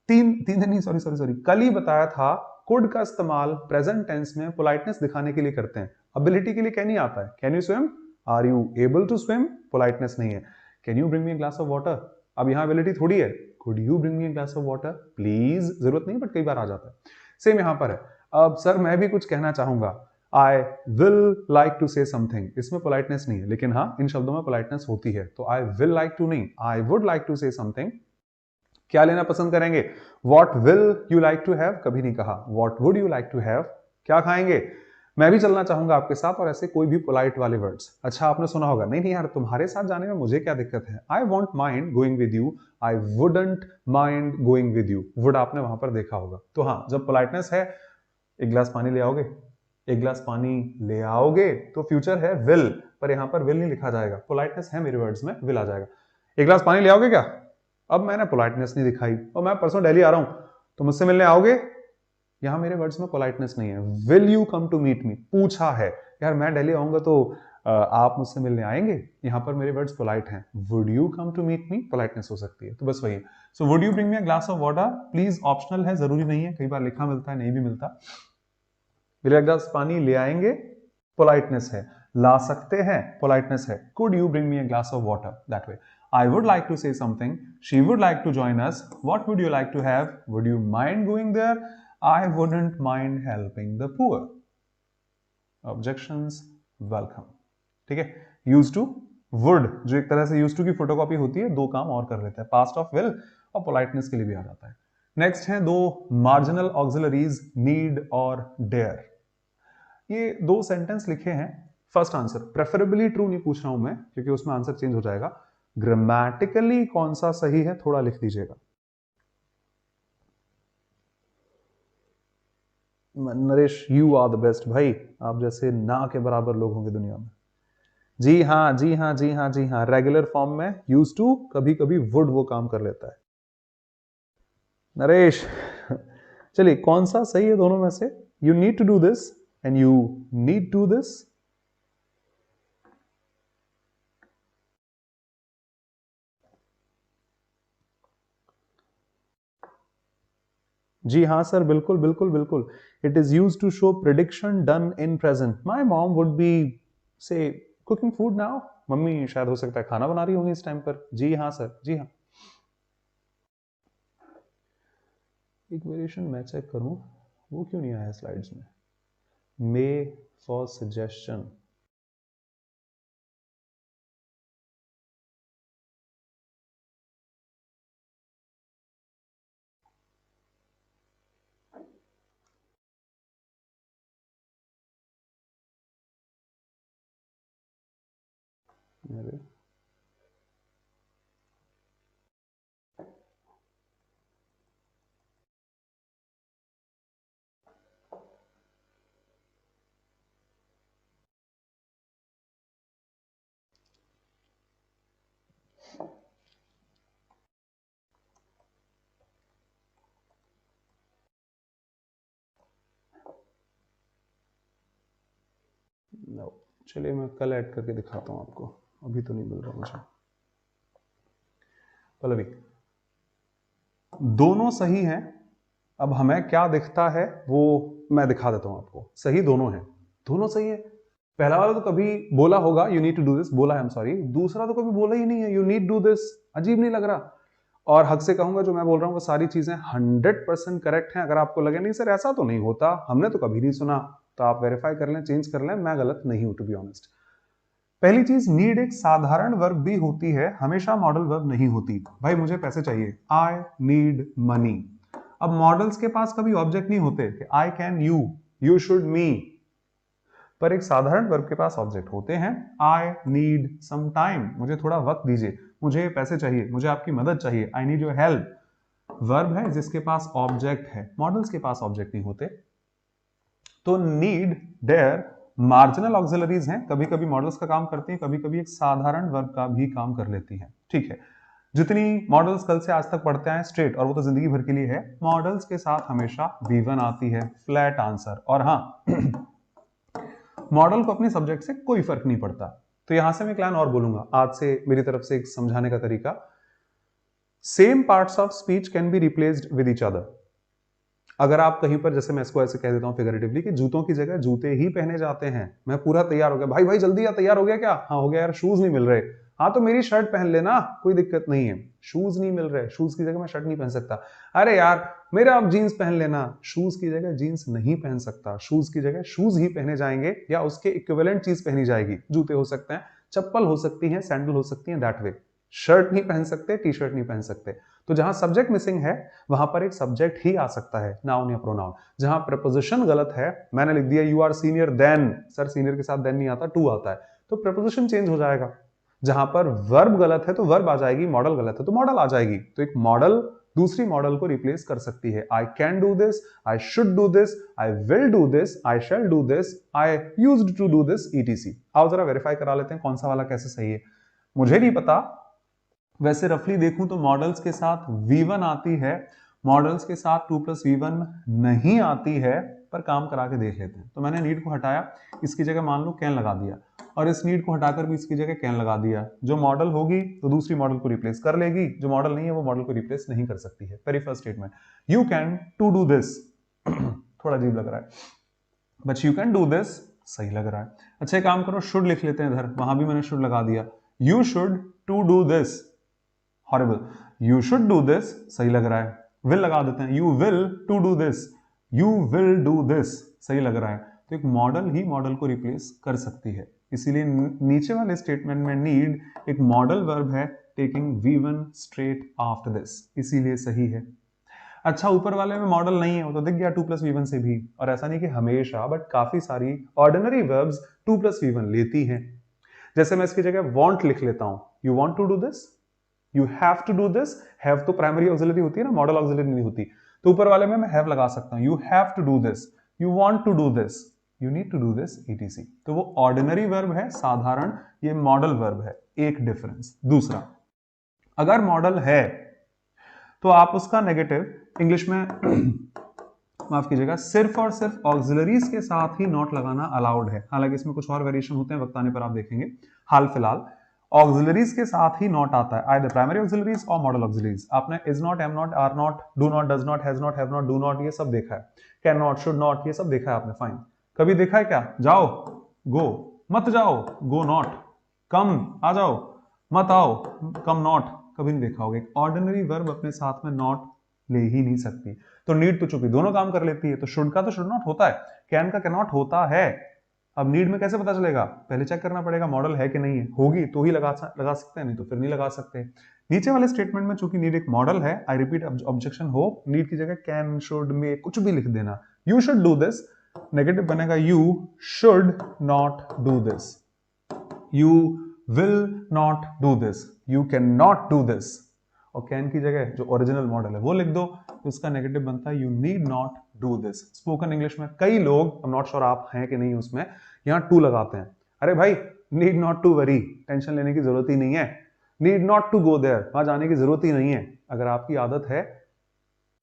तीन तीन दिन नहीं, सॉरी सॉरी सॉरी, कल ही बताया था, कुड का इस्तेमाल प्रेजेंट टेंस में पोलाइटनेस दिखाने के लिए करते हैं। एबिलिटी के लिए क्या नहीं आता है, can you swim, are you able to swim, politeness नहीं है। Can you bring me a glass of water, अब यहां एबिलिटी थोड़ी है, could you bring me a glass of water please, जरूरत नहीं, बट कई बार आ जाता है। सेम यहां पर है। अब सर मैं भी कुछ कहना चाहूंगा, I will like to say something, इसमें पोलाइटनेस नहीं है, लेकिन हाँ इन शब्दों में पोलाइटनेस होती है। तो आई विल लाइक टू नहीं, I would like to say something. क्या लेना पसंद करेंगे? What will you like to have, कभी नहीं कहा, what would you like to have, क्या खाएंगे? मैं भी चलना चाहूंगा आपके साथ, और ऐसे कोई भी पोलाइट वाले वर्ड्स। अच्छा आपने सुना होगा, नहीं नहीं यार तुम्हारे साथ जाने में मुझे क्या दिक्कत है, I want mind going with you, I wouldn't mind going with you, would आपने वहां पर देखा होगा। तो हाँ, जब पोलाइटनेस है, एक गिलास पानी ले आओगे, एक गिलास पानी ले आओगे, तो फ्यूचर है विल, पर यहां पर विल नहीं लिखा जाएगा, पोलाइटनेस है मेरे वर्ड्स में, विल आ जाएगा। एक गिलास पानी ले आओगे क्या? अब मैंने पोलाइटनेस नहीं दिखाई, और मैं परसों दिल्ली आ रहा हूं, तो मुझसे मिलने आओगे, यहां मेरे वर्ड्स में पोलाइटनेस नहीं है। Will you come to meet me, पूछा है, यार मैं दिल्ली आऊंगा तो आप मुझसे मिलने आएंगे, यहां पर मेरे वर्ड्स पोलाइट हैं। Would you come to meet me, politeness हो सकती है, तो बस वही है। So would you bring me a glass of water, please optional है, जरूरी नहीं है, कई बार लिखा मिलता है, नहीं भी मिलता। मेरे गिलास पानी ले आएंगे, पोलाइटनेस है, ला सकते हैं, पोलाइटनेस है। Could you bring me a glass of water, that way. I would like to say something, she would like to join us, what would you like to have, would you mind going there, I wouldn't mind helping the poor. Objections? Welcome. ठीक है, used to, would जो एक तरह से used to की photocopy होती है, दो काम और कर लेते हैं, past of will और politeness के लिए भी आ जाता है। नेक्स्ट हैं दो मार्जिनल ऑक्सिलरीज, नीड और डेयर। ये दो सेंटेंस लिखे हैं। फर्स्ट आंसर प्रेफरेबली ट्रू नहीं पूछ रहा हूं मैं, क्योंकि उसमें आंसर चेंज हो जाएगा। ग्रामेटिकली कौन सा सही है थोड़ा लिख दीजिएगा। Naresh, you are the best भाई, आप जैसे ना के बराबर लोग होंगे दुनिया में। जी हाँ जी हाँ जी हाँ जी हाँ, रेगुलर फॉर्म में यूज टू, कभी कभी वुड वो काम कर लेता है। नरेश चलिए कौन सा सही है दोनों में से? You need to do this and you need to this. जी हाँ सर, बिल्कुल बिल्कुल बिल्कुल। It is use to show prediction done in present. My mom would be से कुकिंग फूड नाउ। मम्मी शायद हो सकता है खाना बना रही होंगी इस टाइम पर। जी हाँ सर, जी हाँ। एक वेरिएशन मैं चेक करूं, वो क्यों नहीं आया स्लाइड्स में? मे फॉर सजेशन। अरे नो, चलिए मैं कल ऐड करके दिखाता हूं आपको, अभी तो नहीं मिल रहा मुझे। पल्लवी, दोनों सही हैं। अब हमें क्या दिखता है वो मैं दिखा देता हूं आपको। सही दोनों हैं, दोनों सही है। पहला वाला तो कभी बोला होगा you need to do this, बोला है, आई एम सॉरी। दूसरा तो कभी बोला ही नहीं है यू नीड डू दिस। अजीब नहीं लग रहा? और हक से कहूंगा जो मैं बोल रहा हूं वो सारी चीजें 100% करेक्ट हैं। अगर आपको लगे नहीं सर ऐसा तो नहीं होता, हमने तो कभी नहीं सुना, तो आप वेरीफाई कर लें, चेंज कर लें, मैं गलत नहीं हूं टू बी ऑनेस्ट। पहली चीज, नीड एक साधारण वर्ब भी होती है, हमेशा मॉडल वर्ब नहीं होती। भाई मुझे पैसे चाहिए, आई नीड मनी। अब मॉडल्स के पास कभी ऑब्जेक्ट नहीं होते कि I can you, you should me, पर एक साधारण वर्ब के पास ऑब्जेक्ट होते हैं। आई नीड सम टाइम, मुझे थोड़ा वक्त दीजिए, मुझे पैसे चाहिए, मुझे आपकी मदद चाहिए, I need your help. Verb है जिसके पास ऑब्जेक्ट है, मॉडल्स के पास ऑब्जेक्ट नहीं होते। तो नीड, डेयर मार्जिनल ऑक्सिलरीज हैं, कभी कभी मॉडल्स का काम करती हैं, कभी कभी एक साधारण वर्ब का भी काम कर लेती हैं। ठीक है, जितनी मॉडल्स कल से आज तक पढ़ते आए स्ट्रेट, और वो तो जिंदगी भर के लिए है, मॉडल्स के साथ हमेशा V1 आती है, फ्लैट आंसर। और हाँ मॉडल को अपने सब्जेक्ट से कोई फर्क नहीं पड़ता। तो यहां से मैं एक लाइन और बोलूंगा आज से, मेरी तरफ से एक समझाने का तरीका। Same parts of speech can be replaced with each other. अगर आप कहीं पर, जैसे मैं इसको ऐसे कह देता हूं फिगरेटिवली, कि जूतों की जगह जूते ही पहने जाते हैं। मैं पूरा तैयार हो गया, भाई भाई जल्दी आ, तैयार हो गया क्या? हाँ हो गया यार, शूज नहीं मिल रहे। हाँ तो मेरी शर्ट पहन लेना, कोई दिक्कत नहीं है। शूज नहीं मिल रहे, शूज की जगह मैं शर्ट नहीं पहन सकता। अरे यार मेरा आप जीन्स पहन लेना, शूज की जगह जीन्स नहीं पहन सकता, शूज की जगह शूज ही पहने जाएंगे, या उसके इक्विवेलेंट चीज पहनी जाएगी। जूते हो सकते हैं, चप्पल हो सकती है, सैंडल हो सकती है, दैट वे। शर्ट नहीं पहन सकते, टी शर्ट नहीं पहन सकते। तो जहां सब्जेक्ट मिसिंग है वहां पर एक सब्जेक्ट ही आ सकता है, नाउन या प्रोनाउन। जहां प्रपोजिशन गलत है, मैंने लिख दिया you are senior then, sir senior के साथ देन नहीं आता, टू आता है, तो प्रपोजिशन चेंज हो जाएगा। जहां पर वर्ब गलत है तो वर्ब आ जाएगी, मॉडल गलत है तो मॉडल आ जाएगी। तो एक मॉडल दूसरी मॉडल को रिप्लेस कर सकती है। I can do this, I should do this, I will do this, I shall do this, I used to do this, ETC. आओ जरा वेरीफाई करा लेते हैं कौन सा वाला कैसे सही है। मुझे नहीं पता, वैसे रफली देखूं तो मॉडल्स के साथ V1 आती है, मॉडल्स के साथ 2+V1 नहीं आती है, पर काम करा के देख लेते हैं। तो मैंने नीड को हटाया, इसकी जगह मान लो कैन लगा दिया, और इस नीड को हटाकर भी इसकी जगह कैन लगा दिया। जो मॉडल होगी तो दूसरी मॉडल को रिप्लेस कर लेगी, जो मॉडल नहीं है वो मॉडल को रिप्लेस नहीं कर सकती है। Very first statement, you can to do this, थोड़ा अजीब लग रहा है, but you can do this सही लग रहा है। अच्छा काम करो, शुड लिख लेते हैं इधर, वहां भी मैंने शुड लगा दिया, you should to do this, horrible. You should do this सही लग रहा है, विल लगा देते हैं, you will to do this, you will do this सही लग रहा है। तो एक मॉडल ही मॉडल को रिप्लेस कर सकती है, इसीलिए नीचे वाले स्टेटमेंट में नीड एक मॉडल वर्ब है taking V1 straight after this, इसीलिए सही है। अच्छा ऊपर वाले में मॉडल नहीं है, वो तो दिख गया 2+V1 से भी। और ऐसा नहीं कि हमेशा, बट काफी सारी ऑर्डिनरी वर्ब्स 2+V1 लेती हैं। जैसे मैं इसकी जगह वांट लिख लेता हूं, you want to do this, you have to do this. Have तो प्राइमरी ऑक्सिलरी होती है ना, मॉडल ऑक्सिलरी नहीं होती। तो ऊपर वाले में मैं हैव लगा सकता हूं, you have to do this, you want to do this, you need to do this, etc। तो वो ऑर्डिनरी वर्ब है, साधारण, ये मॉडल वर्ब है, एक डिफरेंस। दूसरा, अगर मॉडल है तो आप उसका नेगेटिव इंग्लिश में माफ कीजिएगा, सिर्फ और सिर्फ ऑक्सिलरीज के साथ ही नॉट लगाना अलाउड है। हालांकि इसमें कुछ और वेरिएशन होते हैं, वक्त आने पर आप देखेंगे। हाल फिलहाल ऑक्सिलरीज के साथ ही नॉट आता है, आइदर प्राइमरी ऑक्सिलरीज और मॉडल ऑक्सिलरीज। आपने is not, am not, are not, do not, does not, has not, have not, do not, ये सब देखा है। कैन नॉट, शुड नॉट, ये सब देखा है आपने, फाइन। कभी देखा है क्या, जाओ, गो, मत जाओ, गो नॉट, कम, आ जाओ, मत आओ, कम नॉट, कभी नहीं देखा होगा। एक ऑर्डिनरी वर्ब अपने साथ में नॉट ले ही नहीं सकती। तो नीड तो चूंकि दोनों काम कर लेती है, तो शुड का तो शुड नॉट होता है, कैन का कैन नॉट होता है। अब नीड में कैसे पता चलेगा, पहले चेक करना पड़ेगा मॉडल है कि नहीं है, होगी तो ही लगा सकते हैं, नहीं तो फिर नहीं लगा सकते। नीचे वाले स्टेटमेंट में चूंकि नीड एक मॉडल है, आई रिपीट ऑब्जेक्शन हो, नीड की जगह कैन, शुड, मे, कुछ भी लिख देना। You should do this, negative बनेगा you should not do this, you will not do this, you can not do this. और कैन की जगह जो ओरिजिनल मॉडल है वो लिख दो, तो उसका नेगेटिव बनता है you need not do this. Spoken English में कई लोग, आई एम नॉट श्योर आप हैं कि नहीं उसमें, यहां टू लगाते हैं। अरे भाई, need not to worry, tension लेने की जरूरत ही नहीं है। Need not to go there, वहां जाने की जरूरत ही नहीं है। अगर आपकी आदत है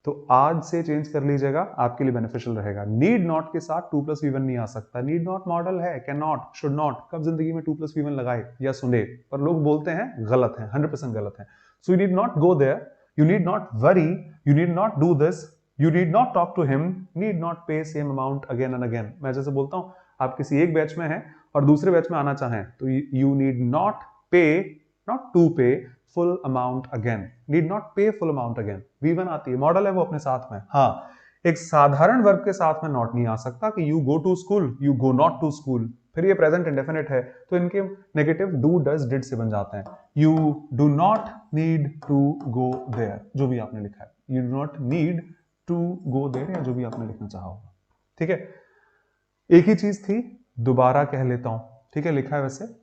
तो आज से चेंज कर लीजिएगा, आपके लिए बेनिफिशियल रहेगा। नीड नॉट के साथ 2+V1 नहीं आ सकता। नीड नॉट मॉडल है, कैन नॉट, शुड नॉट, कब जिंदगी में 2+V1 लगाए या सुने, पर लोग बोलते हैं गलत है, 100% गलत है। So you need not go there, you need not worry, you need not do this, you need not talk to him, need not pay same amount again and again. मैं जैसे बोलता हूं, आप किसी एक बैच में हैं और दूसरे बैच में आना चाहें, तो यू नीड नॉट पे, नॉट टू पे full amount again, need not पे फुल अमाउंट अगेन। V1 आती है, मॉडल है वो अपने साथ में। हाँ, एक साधारण वर्ब के साथ में नॉट नहीं आ सकता कि you go to school, you go not to school. फिर ये प्रेजेंट इंडेफिनिट है, तो इनके नेगेटिव डू, डज, डिड से बन जाते हैं। You do not need to go there, जो भी आपने लिखा है, you do not need to go there, या जो भी आपने लिखना चाहा होगा। ठीक है, एक ही चीज थी, दोबारा कह लेता हूं। ठीक है, लिखा है वैसे।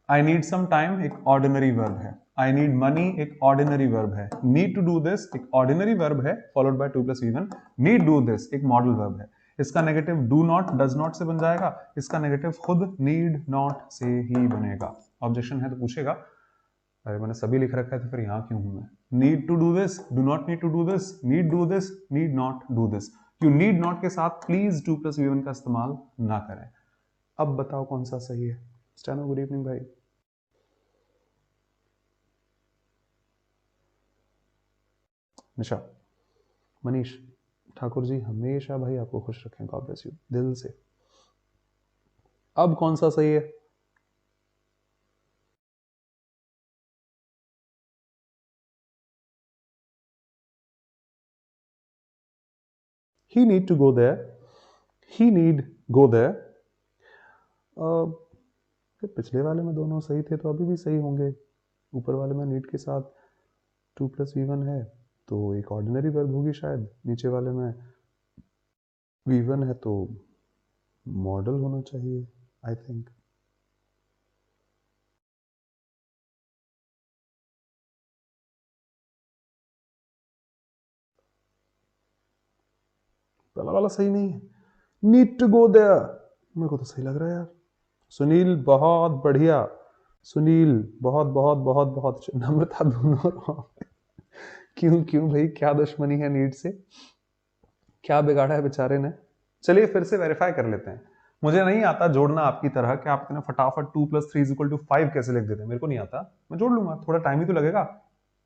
आई नीड सम टाइम एक ऑर्डिनरी वर्ब है, आई नीड मनी एक ऑर्डिनरी वर्ब है, नीड टू डू दिस एक ऑर्डिनरी वर्ब है followed by 2+V1, need do this एक मॉडल वर्ब है। इसका negative do not, does not से बन जाएगा, इसका नेगेटिव खुद नीड नॉट से ही बनेगा। ऑब्जेक्शन है तो पूछेगा, अरे मैंने सभी लिख रखा है तो फिर यहां क्यों हूं मैं। Need to do this, do not need to do this, need do this, need not do this. You need not के साथ प्लीज 2+V1 का इस्तेमाल ना करें। अब बताओ कौन सा सही है। स्टैनो, गुड इवनिंग भाई। निशा, मनीष, ठाकुर जी हमेशा भाई आपको खुश रखें, गॉड ब्लेस यू, दिल से। अब कौन सा सही है? he need to go there, he need go there। पिछले वाले में दोनों सही थे तो अभी भी सही होंगे। ऊपर वाले में नीड के साथ 2+V1 है तो एक ऑर्डिनरी वर्ब होगी शायद, नीचे वाले में V1 है तो मॉडल होना चाहिए, आई थिंक। पहला वाला सही नहीं है, नीड टू गो देयर, मेरे को तो सही लग रहा है यार। सुनील बहुत बढ़िया, सुनील बहुत बहुत बहुत बहुत, नम्रता दोनों wrong। क्यों क्यों भाई, क्या दुश्मनी है नीड से, क्या बिगाड़ा है बेचारे ने। चलिए फिर से वेरीफाई कर लेते हैं। मुझे नहीं आता जोड़ना आपकी तरह कि आप इतना फटाफट 2+3=5 कैसे लिख देते हैं, मेरे को नहीं आता। मैं जोड़ लूंगा, थोड़ा टाइम ही तो लगेगा।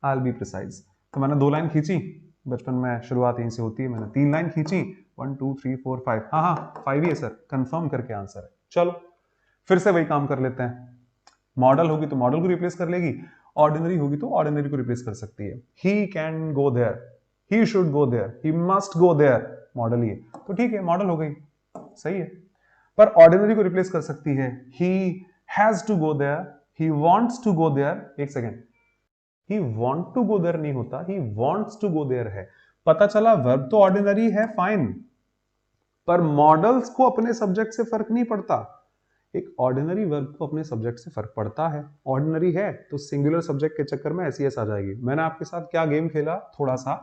आई विल बी प्रिसाइज। तो मैंने 2 लाइन खींची, बचपन में शुरुआत यहीं से होती है। मैंने 3 लाइन खींची, 1 2 3 4 5, हाँ हाँ 5 ही है सर, कंफर्म करके आंसर है। चलो फिर से वही काम कर लेते हैं। मॉडल होगी तो मॉडल को रिप्लेस कर लेगी, ऑर्डिनरी होगी तो ऑर्डिनरी को रिप्लेस कर सकती है। He can go there, he should go there, he must go there, model ही है तो ठीक है, मॉडल हो गई, सही है। पर ऑर्डिनरी को रिप्लेस कर सकती है, he has to go there, he wants to go there. एक second, he want to go there नहीं होता, he wants to go there है। पता चला वर्ब तो ऑर्डिनरी है, फाइन, पर मॉडल्स को अपने सब्जेक्ट से फर्क नहीं पड़ता। एक ऑर्डिनरी वर्ब को अपने सब्जेक्ट से फर्क पड़ता है। ऑर्डिनरी है तो सिंगुलर सब्जेक्ट के चक्कर में एस आ जाएगी। मैंने आपके साथ क्या गेम खेला थोड़ा सा,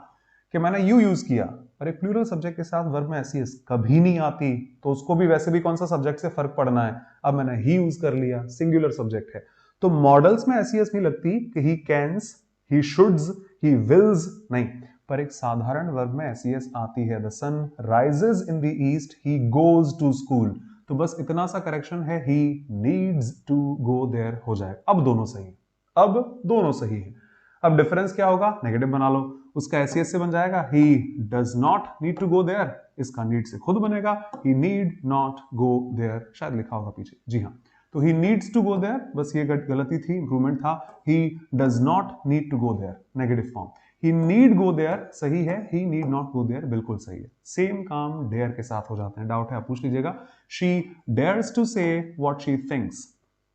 कि मैंने यू यूज किया, पर एक प्लूरल सब्जेक्ट के साथ वर्ब में एस कभी नहीं आती, तो उसको भी वैसे भी कौन सा सब्जेक्ट से फर्क पड़ना है। अब मैंने ही यूज कर लिया, सिंगुलर सब्जेक्ट है, तो मॉडल्स में एस नहीं लगती कि ही कैन्स, ही शुड्स, ही विल्स, नहीं, पर एक साधारण वर्ब में एस आती है। The sun rises in the east, he goes to school. तो बस इतना सा करेक्शन है, he needs to go there हो जाए। अब दोनों सही है, अब दोनों सही है। अब डिफरेंस क्या होगा, नेगेटिव बना लो, उसका एस से बन जाएगा he does not need to go there, इसका नीड से खुद बनेगा he need not go there, शायद लिखा होगा पीछे, जी हाँ, तो he needs to go there, बस ये गलती थी, इंप्रूवमेंट था, he does not need to go there, negative form. He need go there सही है, he need not go there बिल्कुल सही है। सेम काम डेयर के साथ हो जाते हैं, डाउट है आप पूछ लीजिएगा। शी डेयर्स टू से what she thinks,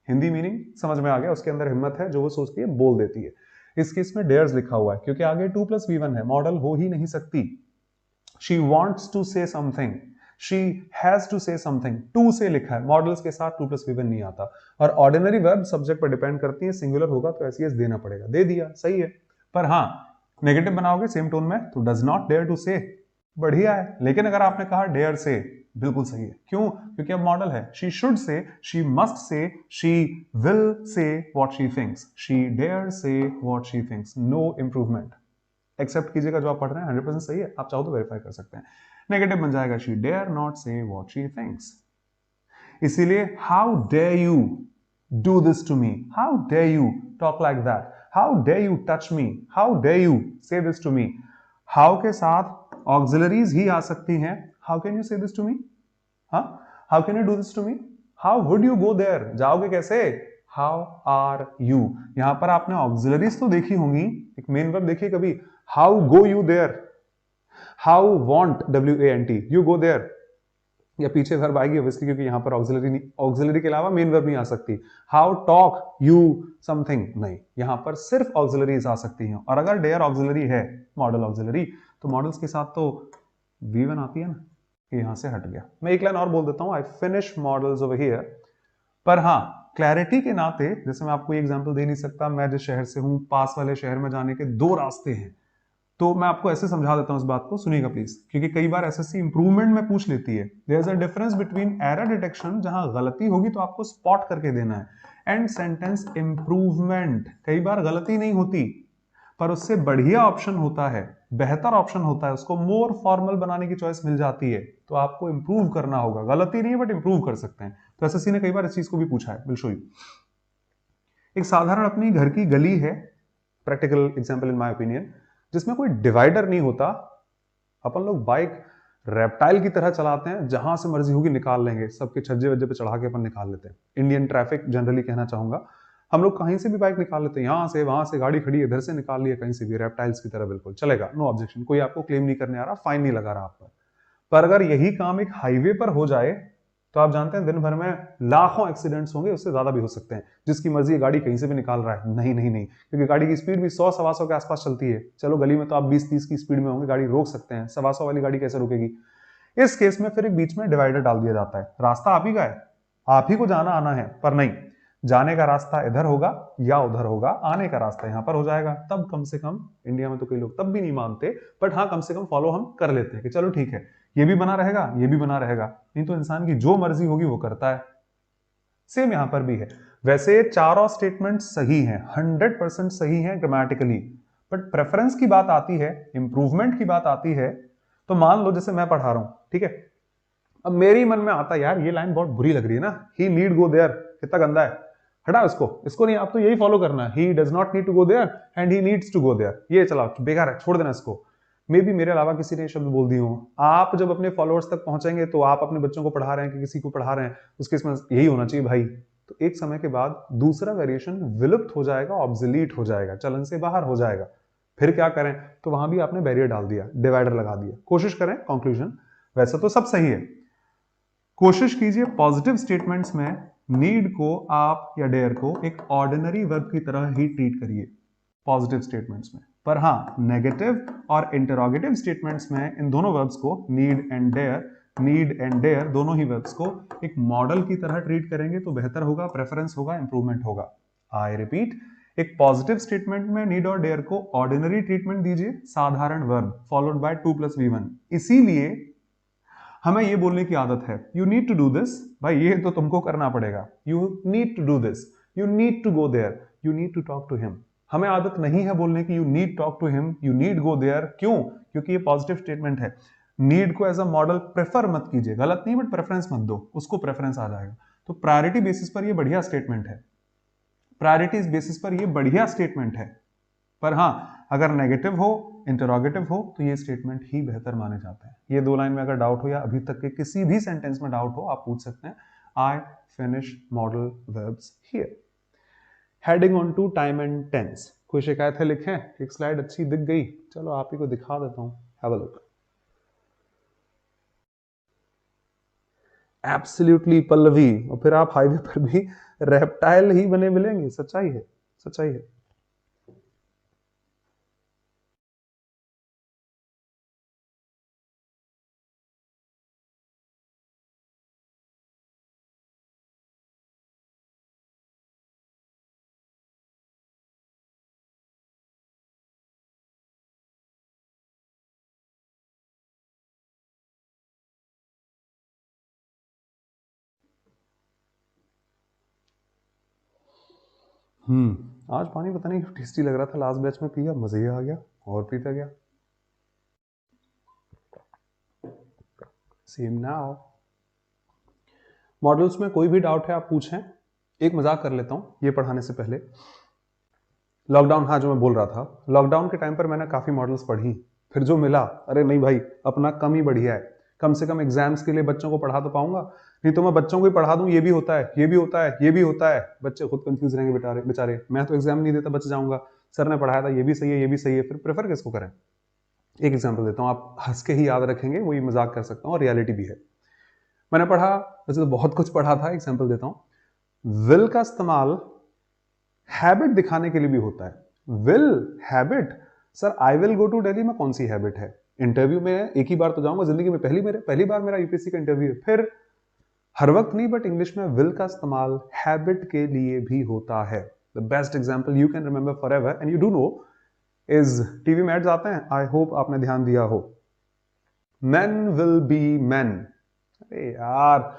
Hindi meaning समझ में आ गया, उसके अंदर हिम्मत है, जो वो सोचती है बोल देती है। इस केस में डेयर्स लिखा हुआ है क्योंकि आगे 2+V1 है, मॉडल हो ही नहीं सकती। She wants to say something, she has to say something, to say लिखा है, मॉडल्स के साथ 2+V1 नहीं आता। और ऑर्डिनरी वर्ब सब्जेक्ट पर डिपेंड करती है, सिंगुलर होगा तो एस देना पड़ेगा, दे दिया, सही है। पर हाँ, नेगेटिव बनाओगे सेम टोन में तो डज नॉट डेयर टू से, बढ़िया है। लेकिन अगर आपने कहा डेयर से, बिल्कुल सही है, क्यों, क्योंकि अब मॉडल है। She should say, she must say, she will say what she thinks, she dare say what she thinks, no improvement. Accept कीजिएगा जो आप पढ़ रहे हैं 100% सही है, आप चाहो तो वेरीफाई कर सकते हैं। नेगेटिव बन जाएगा she dare not say what she thinks. इसीलिए how dare you do this to me, how dare you talk like that, how dare you touch me, how dare you say this to me. How के साथ auxiliaries ही आ सकती हैं। How can you say this to me, हाँ, how can you do this to me, how would you go there, जाओगे कैसे, how are you. यहां पर आपने ऑक्सिलरीज तो देखी होंगी, एक मेन वर्ब देखिए कभी, how go you there, how want WANT, you go there, या पीछे वर्ब आएगी ऑब्वियसली क्योंकि यहां पर ऑक्सिलरी के अलावा मेन वर्ब नहीं आ सकती। हाउ टॉक यू समथिंग, नहीं, यहां पर सिर्फ ऑक्सिलरीज आ सकती हैं। और अगर डेयर ऑक्सिलरी है, मॉडल ऑक्सिलरी, तो मॉडल्स के साथ तो V1 आती है ना, यहां से हट गया। मैं एक लाइन और बोल देता हूं, I finish models over here. पर हाँ, क्लैरिटी के नाते, जैसे मैं आपको ये एग्जांपल दे नहीं सकता, मैं जिस शहर से हूं, पास वाले शहर में जाने के 2 रास्ते हैं, तो मैं आपको ऐसे समझा देता हूं इस बात को, सुनिएगा प्लीज, क्योंकि कई बार एसएससी इंप्रूवमेंट में पूछ लेती है। There is a difference between error detection, जहां गलती होगी तो आपको स्पॉट करके देना है, एंड सेंटेंस इंप्रूवमेंट। कई बार गलती नहीं होती, पर उससे बढ़िया ऑप्शन होता है, बेहतर ऑप्शन होता है, उसको मोर फॉर्मल बनाने की चॉइस मिल जाती है, तो आपको इंप्रूव करना होगा। गलती नहीं है बट इंप्रूव कर सकते हैं। तो एसएससी ने कई बार इस चीज को भी पूछा है, विल शो यू। एक साधारण अपनी घर की गली है, practical example in my opinion, जिसमें कोई डिवाइडर नहीं होता। अपन लोग बाइक रेप्टाइल की तरह चलाते हैं, जहां से मर्जी होगी निकाल लेंगे, सबके छज्जे वज्जे पे चढ़ा के अपन निकाल लेते हैं। इंडियन ट्रैफिक जनरली कहना चाहूंगा, हम लोग कहीं से भी बाइक निकाल लेते हैं, यहां से वहां से, गाड़ी खड़ी है इधर से निकाल लिया, कहीं से भी, रेप्टाइल्स की तरह, बिल्कुल चलेगा, नो ऑब्जेक्शन, कोई आपको क्लेम नहीं करने आ रहा, फाइन नहीं लगा रहा आप पर अगर यही काम एक हाईवे पर हो जाए, तो आप जानते हैं दिन भर में लाखों एक्सीडेंट्स होंगे, उससे ज्यादा भी हो सकते हैं। जिसकी मर्जी गाड़ी कहीं से भी निकाल रहा है, नहीं नहीं नहीं, क्योंकि गाड़ी की स्पीड भी 100-125 के आसपास चलती है। चलो गली में तो आप 20-30 की स्पीड में होंगे, गाड़ी रोक सकते हैं, 125 वाली गाड़ी कैसे रुकेगी। इस केस में फिर एक बीच में डिवाइडर डाल दिया जाता है। रास्ता आप ही का है, आप ही को जाना आना है, पर नहीं, जाने का रास्ता इधर होगा या उधर होगा, आने का रास्ता यहां पर हो जाएगा। तब कम से कम, इंडिया में तो कई लोग तब भी नहीं मानते, बट हाँ, कम से कम फॉलो हम कर लेते हैं कि चलो ठीक है, ये भी बना रहेगा, ये भी बना रहेगा। नहीं तो इंसान की जो मर्जी होगी वो करता है। सेम यहां पर भी है। वैसे चारों स्टेटमेंट सही हैं, 100% सही हैं ग्रामेटिकली, बट प्रेफरेंस की बात आती है, इंप्रूवमेंट की बात आती है, तो मान लो जैसे मैं पढ़ा रहा हूं, ठीक है, अब मेरी मन में आता है यार ये लाइन बहुत बुरी लग रही है ना, ही नीड गो देयर, कितना गंदा है, हटा इसको नहीं, आप तो यही फॉलो करना है, he does not need to go there and he needs to go there, ये चला बेकार है, छोड़ देना इसको। मे भी मेरे अलावा किसी ने शब्द बोल दी हो। आप जब अपने फॉलोअर्स तक पहुंचेंगे तो आप अपने बच्चों को पढ़ा रहे हैं कि किसी को पढ़ा रहे हैं, उसके इसमें यही होना चाहिए भाई, तो एक समय के बाद दूसरा वेरिएशन विलुप्त हो जाएगा, ऑब्सोलीट हो जाएगा, चलन से बाहर हो जाएगा। फिर क्या करें, तो वहां भी आपने बैरियर डाल दिया, डिवाइडर लगा दिया। कोशिश करें, कंक्लूजन वैसे तो सब सही है, कोशिश कीजिए पॉजिटिव स्टेटमेंट्स में नीड को आप या डेयर को एक ऑर्डिनरी वर्ब की तरह ही ट्रीट करिए। पॉजिटिव स्टेटमेंट्स में। पर हाँ, नेगेटिव और इंटरोगेटिव स्टेटमेंट्स में इन दोनों वर्ब्स को नीड एंड डेयर दोनों ही वर्ब्स को एक मॉडल की तरह ट्रीट करेंगे तो बेहतर होगा, प्रेफरेंस होगा, इंप्रूवमेंट होगा। आई रिपीट, एक पॉजिटिव स्टेटमेंट में नीड और डेयर को ऑर्डिनरी ट्रीटमेंट दीजिए, साधारण वर्ब फॉलोड बाय 2 + V1। इसीलिए हमें ये बोलने की आदत है, you need to do this, भाई ये तो तुमको करना पड़ेगा, you need to do this, you need to go there, you need to talk to him. हमें आदत नहीं है बोलने की you need talk to him, you need go there. क्यों? क्योंकि ये पॉजिटिव स्टेटमेंट है। नीड को एज अ मॉडल प्रेफर मत कीजिए, गलत नहीं, बट प्रेफरेंस मत दो, उसको प्रेफरेंस आ जाएगा। तो प्रायोरिटी बेसिस पर ये बढ़िया स्टेटमेंट है, प्रायोरिटी बेसिस पर ये बढ़िया स्टेटमेंट है। पर हाँ, अगर नेगेटिव हो, इंटरोगेटिव हो, तो ये स्टेटमेंट ही बेहतर माने जाते हैं। ये 2 लाइन में अगर डाउट हो या अभी तक के किसी भी सेंटेंस में डाउट हो, आप पूछ सकते हैं। I finish model verbs here. Heading on to time and tense. कोई शिकायत है लिखें? एक स्लाइड अच्छी दिख गई, चलो आप ही को दिखा देता हूं, have a look. Absolutely Pallavi, और फिर आप हाईवे पर भी रेप्टाइल ही बने मिलेंगे। सच्चाई है, सच्चाई है। आज पानी पता नहीं क्यों टेस्टी लग रहा था, लास्ट बैच में पिया, मजा ही आ गया और पीता गया। Same now. मॉडल्स में कोई भी डाउट है आप पूछें। एक मजाक कर लेता हूं ये पढ़ाने से पहले। लॉकडाउन, हाँ जो मैं बोल रहा था, लॉकडाउन के टाइम पर मैंने काफी मॉडल्स पढ़ी, फिर जो मिला, अरे नहीं भाई अपना कम ही बढ़िया है। कम से कम एग्जाम्स के लिए बच्चों को पढ़ा तो पाऊंगा, नहीं तो मैं बच्चों को ही पढ़ा दूं ये भी होता है, ये भी होता है, ये भी होता है, बच्चे खुद कंफ्यूज रहेंगे बेचारे। मैं तो एग्जाम नहीं देता, बच जाऊंगा, सर ने पढ़ाया था ये भी सही है, ये भी सही है, फिर प्रेफर किसको करें? एक एग्जाम्पल देता हूँ, आप हंस के ही याद रखेंगे, वही मजाक कर सकता हूँ और रियलिटी भी है। मैंने पढ़ा, वैसे तो बहुत कुछ पढ़ा था, एग्जाम्पल देता हूँ। विल का इस्तेमाल हैबिट दिखाने के लिए भी होता है। Will habit, sir I will go to Delhi में कौन सी हैबिट है? इंटरव्यू में एक ही बार तो जाऊंगा जिंदगी में, पहली बार मेरा यूपीएससी का इंटरव्यू है, फिर हर वक्त नहीं, बट इंग्लिश में विल का इस्तेमाल हैबिट के लिए भी होता है। The best example you can remember for ever and you do know is, TV में एड्स आते हैं, आई होप आपने ध्यान दिया हो, men will be men। अरे यार,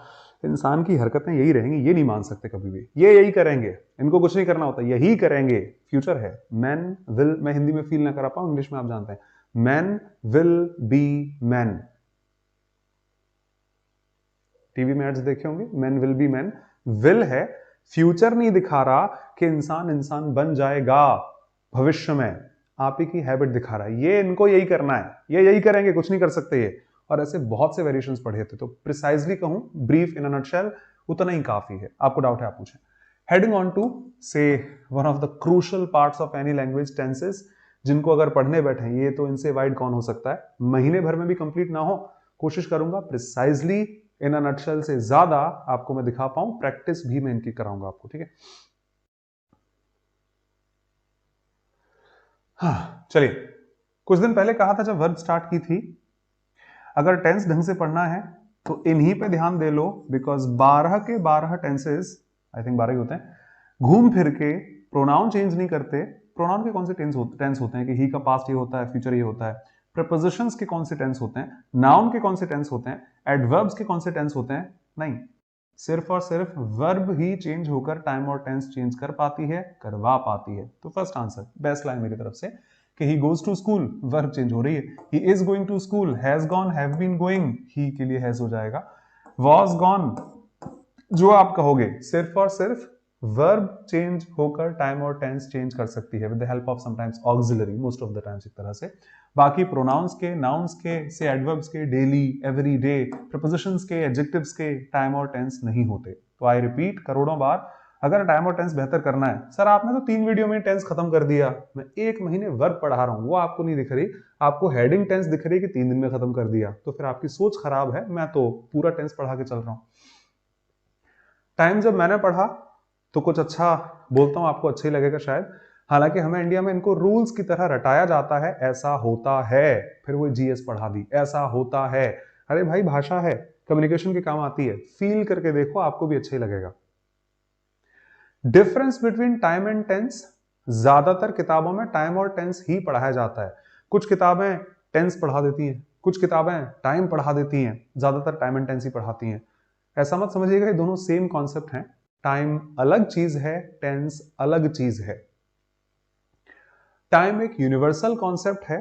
इंसान की हरकतें यही रहेंगी, ये नहीं मान सकते कभी भी, ये यही करेंगे, इनको कुछ नहीं करना होता, यही करेंगे, फ्यूचर है। men will, मैं हिंदी में फील ना करा पाऊं, इंग्लिश में आप जानते हैं, men will be men। TV में एड्स देखे होंगे, men will be men। will है, फ्यूचर नहीं दिखा रहा कि इंसान बन जाएगा भविष्य में, आप ही की हैबिट दिखा रहा है, ये इनको यही करना है, ये यही करेंगे, कुछ नहीं कर सकते ये। और ऐसे बहुत से वेरिएशंस पढ़े थे, तो प्रिसाइजली कहूं, ब्रीफ इन अ नटशेल, उतना ही काफी है। आपको डाउट है आप पूछें। हेडिंग ऑन टू से one of the crucial parts of any language, tenses, जिनको अगर पढ़ने बैठे ये तो इनसे वाइड कौन हो सकता है, महीने भर में भी कंप्लीट ना हो, कोशिश करूंगा प्रिसाइजली इन अ नटशेल से ज्यादा आपको मैं दिखा पाऊं, प्रैक्टिस भी मैं इनकी कराऊंगा आपको, ठीक है? हाँ चलिए, कुछ दिन पहले कहा था जब वर्ब स्टार्ट की थी, अगर टेंस ढंग से पढ़ना है तो इन्हीं पे ध्यान दे लो, बिकॉज 12 के 12 टेंसेस, आई थिंक 12 ही होते हैं, घूम फिर के प्रोनाउन चेंज नहीं करते। प्रोनाउन के कौन से टेंस होते हैं कि ही का पास्ट ये होता है, फ्यूचर ये होता है, प्रपोजिशंस के कौन से टेंस होते हैं, नाउन के कौन से टेंस होते हैं, एडवर्ब्स के कौन से टेंस होते हैं? नहीं, सिर्फ और सिर्फ वर्ब ही चेंज होकर टाइम और टेंस चेंज कर पाती है, करवा पाती है। तो फर्स्ट आंसर, बेस्ट लाइन मेरी तरफ से, कि he goes to school, verb change हो रही है। He is going to school, has gone, have been going, he के लिए हैज हो जाएगा। वॉज गॉन, जो आप कहोगे, सिर्फ और सिर्फ वर्ब चेंज होकर टाइम और टेंस चेंज कर सकती है with the help of sometimes auxiliary, most of the times एक तरह से। बाकी प्रोनाउंस के, नाउन्स के, से एडवर्ब्स के, डेली, एवरी डे, प्रपोजिशंस के, एडजेक्टिव्स के टाइम और टेंस नहीं होते। तो आई रिपीट करोड़ों बार, अगर टाइम और टेंस बेहतर करना है, सर आपने तो 3 वीडियो में टेंस खत्म कर दिया, मैं 1 महीने वर्ब पढ़ा रहा हूं, वो आपको नहीं दिख रही, आपको हेडिंग टेंस दिख रही कि 3 दिन में खत्म कर दिया, तो फिर आपकी सोच खराब है। मैं तो पूरा टेंस पढ़ा के चल रहा हूं। टाइम जब मैंने पढ़ा तो कुछ अच्छा बोलता हूं, आपको अच्छा ही लगेगा शायद। हालांकि हमें इंडिया में इनको रूल्स की तरह रटाया जाता है, ऐसा होता है, फिर वो जीएस पढ़ा दी, ऐसा होता है। अरे भाई भाषा है, कम्युनिकेशन के काम आती है, फील करके देखो, आपको भी अच्छा ही लगेगा। Difference between time and tense, ज्यादातर किताबों में टाइम और टेंस ही पढ़ाया जाता है। कुछ किताबें टेंस पढ़ा देती हैं, कुछ किताबें टाइम पढ़ा देती हैं, ज्यादातर टाइम एंड टेंस ही पढ़ाती हैं। ऐसा मत समझिएगा ये दोनों सेम कॉन्सेप्ट हैं। टाइम अलग चीज है, टेंस अलग चीज है। टाइम एक यूनिवर्सल कॉन्सेप्ट है,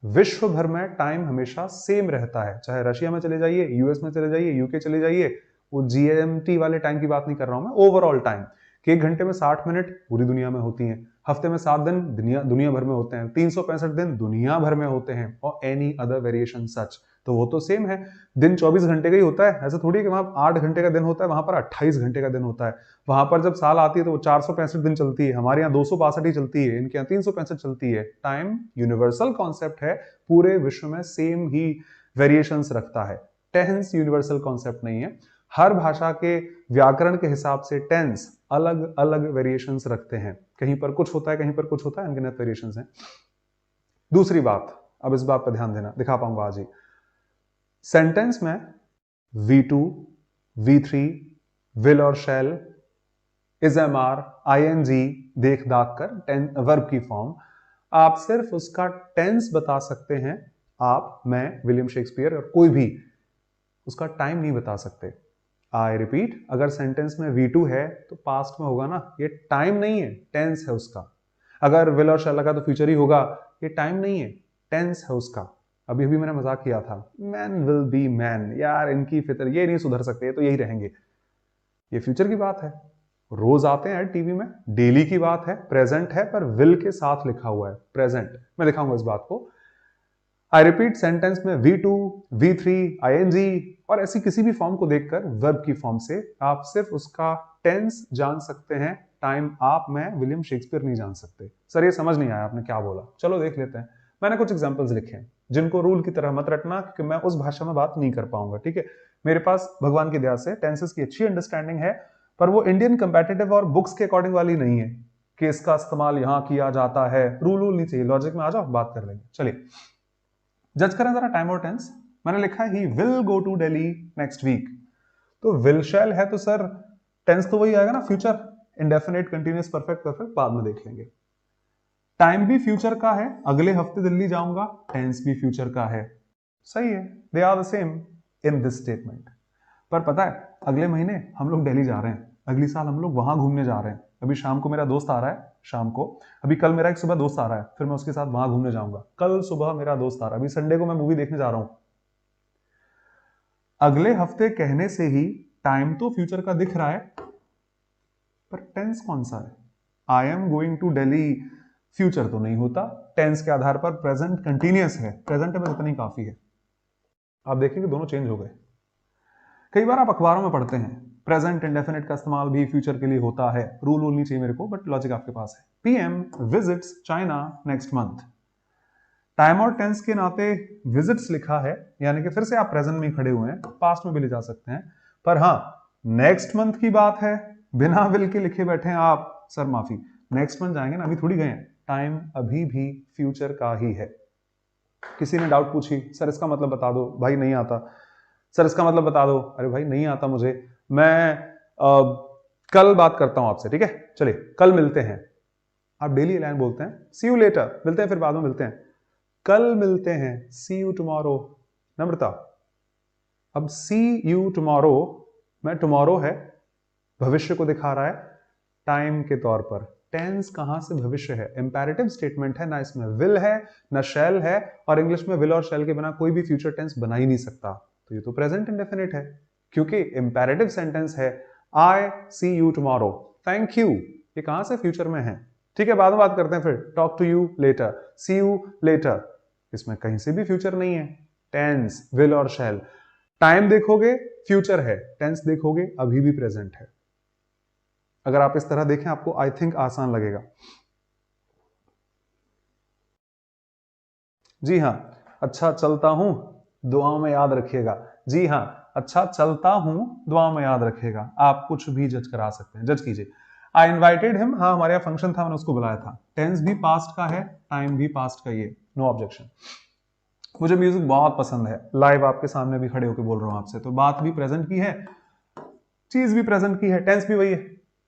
विश्व भर में टाइम हमेशा सेम रहता है, चाहे रशिया में चले जाइए, यूएस में चले जाइए, यूके चले जाइए। वो जीएमटी वाले टाइम की बात नहीं कर रहा हूं मैं, ओवरऑल टाइम कि 1 घंटे में 60 मिनट पूरी दुनिया में होती हैं, हफ्ते में 7 दिन दुनिया भर में होते हैं, 365 दिन दुनिया भर में होते हैं, और एनी अदर वेरिएशन सच, तो वो तो सेम है। दिन 24 घंटे का ही होता है, ऐसा थोड़ी कि वहां 8 घंटे का दिन होता है, वहां पर 28 घंटे का दिन होता है। वहां पर जब साल आती है तो वो 465 दिन चलती है, हमारे यहाँ 262 ही चलती है, इनके यहाँ 365 चलती है। टाइम यूनिवर्सल कॉन्सेप्ट है, पूरे विश्व में सेम ही वेरिएशंस रखता है। टेंस यूनिवर्सल कॉन्सेप्ट नहीं है, हर भाषा के व्याकरण के हिसाब से टेंस अलग अलग वेरिएशंस रखते हैं, कहीं पर कुछ होता है, कहीं पर कुछ होता है, अनगिनत वेरिएशंस हैं। दूसरी बात, अब इस बात पर ध्यान देना, दिखा पाऊंगा आज ही। सेंटेंस में V2, V3, विल और शैल, इज एम आर, ING देख दाख कर वर्ब की फॉर्म, आप सिर्फ उसका टेंस बता सकते हैं। आप, मैं, विलियम शेक्सपियर और कोई भी उसका टाइम नहीं बता सकते। आई रिपीट, अगर सेंटेंस में V2 है तो पास्ट में होगा ना, ये टाइम नहीं है, टेंस है उसका। अगर विल और शैल लगा तो फ्यूचर ही होगा, ये टाइम नहीं है, टेंस है उसका। अभी अभी मैंने मजाक किया था, मैन विल बी मैन, यार इनकी फितर ये नहीं सुधर सकते, ये तो यही रहेंगे। ये फ्यूचर की बात है, रोज आते हैं टीवी में, डेली की बात है, प्रेजेंट है पर विल के साथ लिखा हुआ है, प्रेजेंट। मैं दिखाऊंगा इस बात को। आई रिपीट, सेंटेंस में V2, V3, ING और ऐसी किसी भी फॉर्म को देखकर वर्ब की फॉर्म से आप सिर्फ उसका टेंस जान सकते हैं, टाइम आप, मैं, विलियम शेक्सपियर नहीं जान सकते। सर ये समझ नहीं आया आपने क्या बोला, चलो देख लेते हैं। मैंने कुछ एग्जांपल्स लिखे हैं, जिनको रूल की तरह मत रटना क्योंकि मैं उस भाषा में बात नहीं कर पाऊंगा, ठीक है। मेरे पास भगवान की दया से टेंसेस की अच्छी अंडरस्टैंडिंग है, पर वो इंडियन कंपैटिटिव और बुक्स के अकॉर्डिंग वाली नहीं है कि इसका इस्तेमाल यहां किया जाता है। रूल नहीं चाहिए, लॉजिक में आ जाओ, बात कर लेंगे। चलिए जज करें जरा टाइम और टेंस। मैंने लिखा है he will go to Delhi next week, तो विल शैल है तो सर टेंस तो वही आएगा ना, future, indefinite, continuous, perfect, perfect बाद में देख लेंगे। टाइम भी फ्यूचर का है, अगले हफ्ते दिल्ली जाऊंगा, टेंस भी फ्यूचर का है, सही है, they are the same in this statement. पर पता है अगले महीने हम लोग दिल्ली जा रहे हैं, अगली साल हम लोग वहां घूमने जा रहे हैं। अभी शाम को मेरा दोस्त आ रहा है, शाम को, अभी कल मेरा एक सुबह दोस्त आ रहा है, फिर मैं उसके साथ वहां घूमने जाऊंगा। कल सुबह मेरा दोस्त आ रहा है, अभी संडे को मैं मूवी देखने जा रहा हूं। अगले हफ्ते कहने से ही टाइम तो फ्यूचर का दिख रहा है, पर टेंस कौन सा है? I am going to Delhi future तो नहीं होता, टेंस के आधार पर प्रेजेंट कंटिन्यूअस है, प्रेजेंट में इतना ही काफी है। आप देखेंगे दोनों चेंज हो गए। कई बार आप अखबारों में पढ़ते हैं प्रेजेंट इंडेफिनिट का इस्तेमाल भी फ्यूचर के लिए होता है। रूल नहीं चाहिए मेरे को, बट लॉजिक आपके पास है। PM visits China next month, time और टेंस के नाते विजिट्स लिखा है, यानी कि फिर से आप प्रेजेंट में खड़े हुए हैं, पास्ट में भी ले जा सकते हैं, पर हाँ नेक्स्ट मंथ की बात है, बिना विल के लिखे बैठे हैं आप, सर माफी, नेक्स्ट मंथ जाएंगे ना, अभी थोड़ी गए हैं, टाइम अभी भी फ्यूचर का ही है। किसी ने डाउट पूछी, सर इसका मतलब बता दो, भाई नहीं आता, सर इसका मतलब बता दो, अरे भाई नहीं आता मुझे, मैं कल बात करता हूं आपसे, ठीक है, चलिए कल मिलते हैं। आप डेली लाइन बोलते हैं, सी यू लेटर, मिलते हैं फिर बाद में मिलते हैं, कल मिलते हैं, सी यू टुमारो। नम्रता, अब सी यू टुमारो में टुमारो है, भविष्य को दिखा रहा है टाइम के तौर पर। टेंस कहां से भविष्य है? इंपैरेटिव स्टेटमेंट है ना, इसमें विल है ना शैल है, और इंग्लिश में विल और शैल के बिना कोई भी फ्यूचर टेंस बना ही नहीं सकता, तो ये तो प्रेजेंट इंडेफिनिट है, क्योंकि इंपैरेटिव सेंटेंस है। आई सी यू टुमारो, थैंक यू, ये कहां से फ्यूचर में है? ठीक है, बाद में बात करते हैं फिर। Talk to you later, see you later, इसमें कहीं से भी फ्यूचर नहीं है। टेंस विल और शैल, टाइम देखोगे फ्यूचर है, टेंस देखोगे अभी भी प्रेजेंट है। अगर आप इस तरह देखें आपको आई थिंक आसान लगेगा। जी हां, अच्छा चलता हूं, दुआओं में याद रखिएगा। जी हां, अच्छा चलता हूं, दुआओं में याद रखिएगा। आप कुछ भी जज करा सकते हैं, जज कीजिए। आई इन्वाइटेड हिम, हाँ हमारे यहाँ फंक्शन था, मैंने उसको बुलाया था। टेंस भी पास्ट का है, टाइम भी पास्ट का ही है, नो ऑब्जेक्शन। मुझे म्यूजिक बहुत पसंद है, लाइव आपके सामने भी खड़े होकर बोल रहा हूं आपसे, तो बात भी प्रेजेंट की है, चीज भी प्रेजेंट की है, टेंस भी वही है,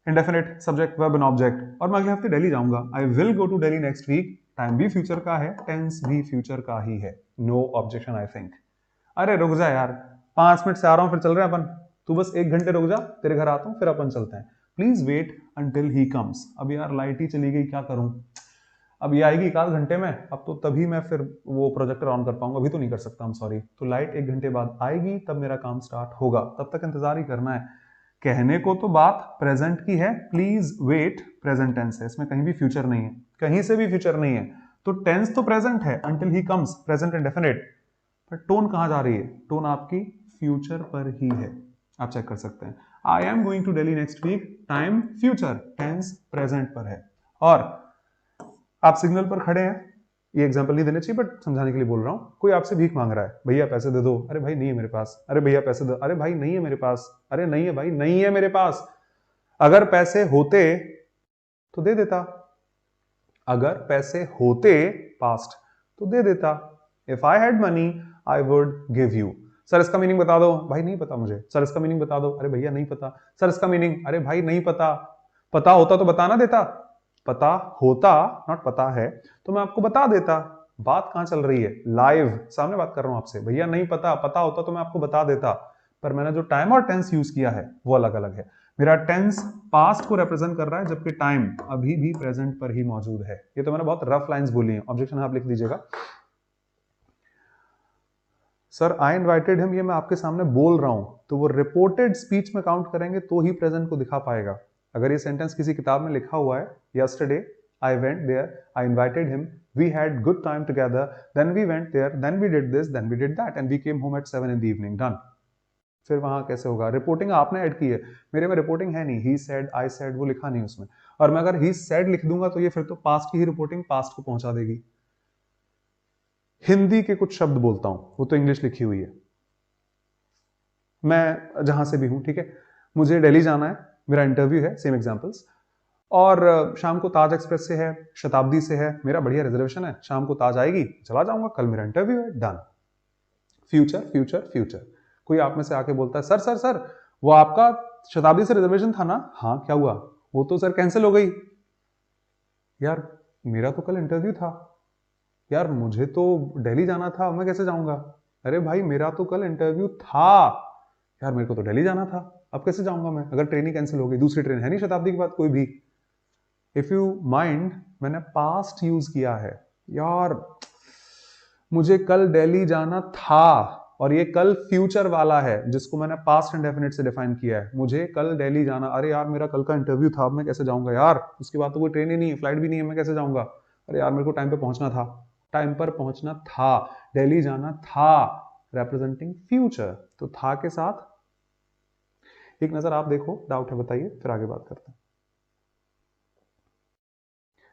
indefinite, subject, verb and object. और मैं अगले हफ्ते दिल्ली जाऊंगा, I will go to Delhi next week. Time भी फ्यूचर का है, टेंस भी फ्यूचर का ही है, नो ऑब्जेक्शन आई थिंक। अरे रुक जा यार, 5 मिनट से आ रहा हूं, फिर चल रहे हैं अपन, तू बस 1 घंटे रुक जा, तेरे घर आता हूं, फिर अपन चलते हैं। Please wait until he comes. अब यार लाइट ही चली गई, क्या करूं, अब ये आएगी 1/4 घंटे में, अब तो तभी मैं फिर वो प्रोजेक्टर ऑन कर पाऊंगा, अभी तो नहीं कर सकता, हम सॉरी। तो लाइट 1 घंटे बाद आएगी, तब मेरा काम स्टार्ट होगा, तब तक इंतजार ही करना है। कहने को तो बात प्रेजेंट की है, प्लीज वेट प्रेजेंट टेंस है, इसमें कहीं भी फ्यूचर नहीं है, कहीं से भी फ्यूचर नहीं है। तो टेंस तो प्रेजेंट है, until he comes, present indefinite, पर टोन कहां जा रही है, टोन आपकी फ्यूचर पर ही है, आप चेक कर सकते हैं। I am going to Delhi next week, time future, tense present पर है। और आप सिग्नल पर खड़े हैं, ये एग्जांपल नहीं देने चाहिए बट समझाने के लिए बोल रहा हूं, कोई आपसे भीख मांग रहा है, भैया पैसे दे दो, अरे भाई नहीं है मेरे पास, अरे भैया पैसे दो, अरे भाई नहीं है मेरे पास, अरे नहीं है भाई नहीं है मेरे पास। अगर पैसे होते तो दे देता, अगर पैसे होते पास्ट तो दे देता। If I had money I would give you. Sir इसका मीनिंग बता दो, भाई नहीं पता मुझे, सर इसका मीनिंग बता दो, अरे भैया नहीं पता, सर इसका मीनिंग, अरे भाई नहीं पता। पता होता तो बताना देता, पता होता, नॉट पता है, तो मैं आपको बता देता। बात कहां चल रही है, लाइव सामने बात कर रहा हूं आपसे, भैया नहीं पता, पता होता तो मैं आपको बता देता, पर मैंने जो टाइम और टेंस यूज किया है वो अलग अलग है। मेरा टेंस पास्ट को रिप्रेजेंट कर रहा है, जबकि टाइम अभी भी प्रेजेंट पर ही मौजूद है। ये तो मैंने बहुत रफ लाइंस बोली हैं, ऑब्जेक्शन आप लिख दीजिएगा। सर आई इनवाइटेड हिम, ये मैं आपके सामने बोल रहा हूं, तो वो रिपोर्टेड स्पीच में काउंट करेंगे तो ही प्रेजेंट को दिखा पाएगा। अगर ये सेंटेंस किसी किताब में लिखा हुआ है, yesterday I went there, I invited him, we had good time together, then we went there, then we did this, then we did that, and we came home at 7 in the evening, done. फिर वहां कैसे होगा, reporting आपने add की है, मेरे में reporting है नहीं, ही सेड, आई सेड, वो लिखा नहीं उसमें। और मैं अगर ही सेड लिख दूंगा तो ये फिर तो पास्ट की ही रिपोर्टिंग पास्ट को पहुंचा देगी। हिंदी के कुछ शब्द बोलता हूं, वो तो इंग्लिश लिखी हुई है, मैं जहां से भी हूं, ठीक है, मुझे दिल्ली जाना है, मेरा इंटरव्यू है, सेम एग्जांपल्स, और शाम को ताज एक्सप्रेस से है, शताब्दी से है, मेरा बढ़िया रिजर्वेशन है, शाम को ताज आएगी, चला जाऊंगा, कल मेरा इंटरव्यू है, डन। Future future future. कोई आप में से आके बोलता है, सर सर सर वो आपका शताब्दी से रिजर्वेशन था ना, हाँ क्या हुआ, वो तो सर कैंसिल हो गई। यार मेरा तो कल इंटरव्यू था, यार मुझे तो दिल्ली जाना था, मैं कैसे जाऊंगा। अरे भाई मेरा तो कल इंटरव्यू था, यार मेरे को तो दिल्ली जाना था, अब कैसे जाऊंगा मैं, अगर ट्रेन ही कैंसिल हो गई, दूसरी ट्रेन है नहीं शताब्दी के बाद कोई भी। इफ यू माइंड, मैंने पास्ट यूज किया है, यार मुझे कल दिल्ली जाना था, और ये कल फ्यूचर वाला है जिसको मैंने पास्ट इंडेफिनिट से डिफाइन किया है, मुझे कल दिल्ली जाना, अरे यार मेरा कल का इंटरव्यू था, अब मैं कैसे जाऊंगा यार, उसके बाद तो कोई ट्रेन ही नहीं है, फ्लाइट भी नहीं है, मैं कैसे जाऊंगा। अरे यार मेरे को टाइम पे पहुंचना था, टाइम पर पहुंचना था, दिल्ली जाना था, रिप्रेजेंटिंग फ्यूचर। तो था के साथ एक नजर आप देखो, डाउट है बताइए, फिर आगे बात करते हैं।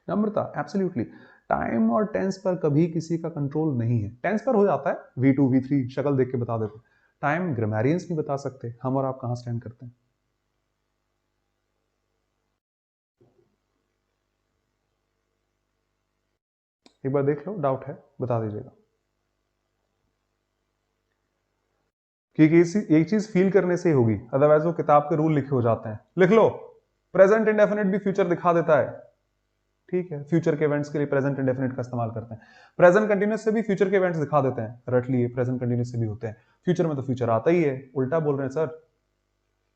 नम्रता, एब्सोल्युटली, टाइम और टेंस पर कभी किसी का कंट्रोल नहीं है। टेंस पर हो जाता है, V2 V3 शक्ल देख के बता देते। टाइम ग्रामेरियंस नहीं बता सकते, हम और आप कहां स्टैंड करते हैं। एक बार देख लो, डाउट है बता दीजिएगा। कि एक चीज फील करने से ही होगी, अदरवाइज वो किताब के रूल लिखे हो जाते हैं। लिख लो, प्रेजेंट इंडेफिनिट भी फ्यूचर दिखा देता है, ठीक है, फ्यूचर के इवेंट्स के लिए प्रेजेंट इंडेफिनिट का इस्तेमाल करते हैं। प्रेजेंट कंटिन्यूस से भी फ्यूचर के इवेंट्स दिखा देते हैं, रट लिए, प्रेजेंट कंटिन्यूस से भी होते हैं, फ्यूचर में तो फ्यूचर आता ही है, उल्टा बोल रहे हैं सर।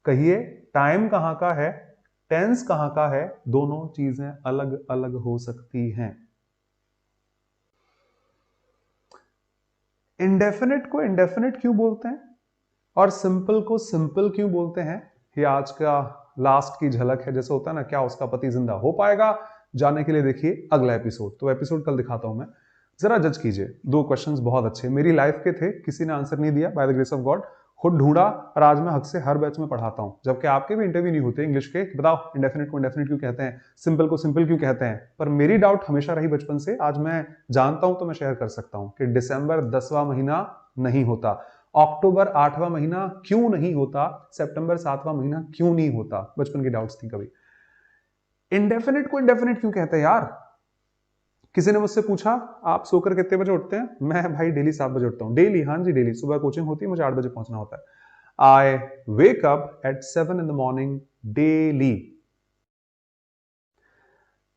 कहिए, टाइम कहां का है, टेंस कहां का है, दोनों चीजें अलग अलग हो सकती हैं। इंडेफिनिट को इंडेफिनिट क्यों बोलते हैं और सिंपल को सिंपल क्यों बोलते हैं, ये आज का लास्ट की झलक है। जैसे होता है ना, क्या उसका पति जिंदा हो पाएगा, जाने के लिए देखिए अगला एपिसोड। तो एपिसोड कल दिखाता हूं मैं, जरा जज कीजिए। 2 क्वेश्चंस बहुत अच्छे मेरी लाइफ के थे, किसी ने आंसर नहीं दिया, by the grace of God खुद ढूंढा, और आज मैं हक से हर बैच में पढ़ाता हूं। जबकि आपके भी इंटरव्यू नहीं होते इंग्लिश के, बताओ इंडेफिनिट को इंडेफिनिट क्यों कहते हैं, सिंपल को सिंपल क्यों कहते हैं। पर मेरी डाउट हमेशा रही बचपन से, आज मैं जानता हूं तो मैं शेयर कर सकता हूं कि दिसंबर 10वां महीना नहीं होता, अक्टूबर 8वां महीना क्यों नहीं होता, सितंबर 7वां महीना क्यों नहीं होता। बचपन की डाउट्स थी कभी। इंडेफिनिट को इंडेफिनिट क्यों कहते हैं यार? किसी ने मुझसे पूछा आप सोकर कितने बजे उठते हैं? मैं भाई डेली 7 बजे उठता हूं। डेली? हाँ जी डेली। सुबह कोचिंग होती है, मुझे 8 बजे पहुंचना होता है। I wake up at 7 in the morning daily.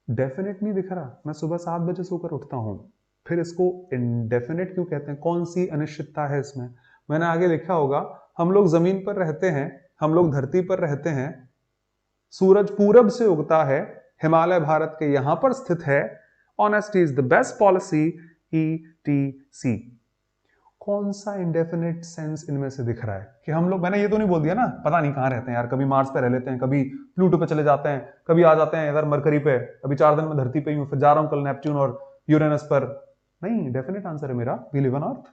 Definite नहीं दिख रहा, मैं सुबह 7 बजे सोकर उठता हूं। फिर इसको इंडेफिनेट क्यों कहते हैं? कौन सी अनिश्चितता है इसमें? मैंने आगे लिखा होगा, हम लोग जमीन पर रहते हैं, हम लोग धरती पर रहते हैं, सूरज पूरब से उगता है, हिमालय भारत के यहां पर स्थित है, honesty is the best policy, ETC। कौन सा इंडेफिनिट सेंस इनमें से दिख रहा है कि हम लोग, मैंने ये तो नहीं बोल दिया ना पता नहीं कहां रहते हैं यार, कभी मार्स पे रह लेते हैं, कभी प्लूटो पे चले जाते हैं, कभी आ जाते हैं इधर मरकरी पे, अभी 4 दिन में धरती पे ही हूं, फिर जा रहा हूं कल नेपच्यून और यूरेनस पर। नहीं, डेफिनेट आंसर है मेरा, वी लिव ऑन अर्थ।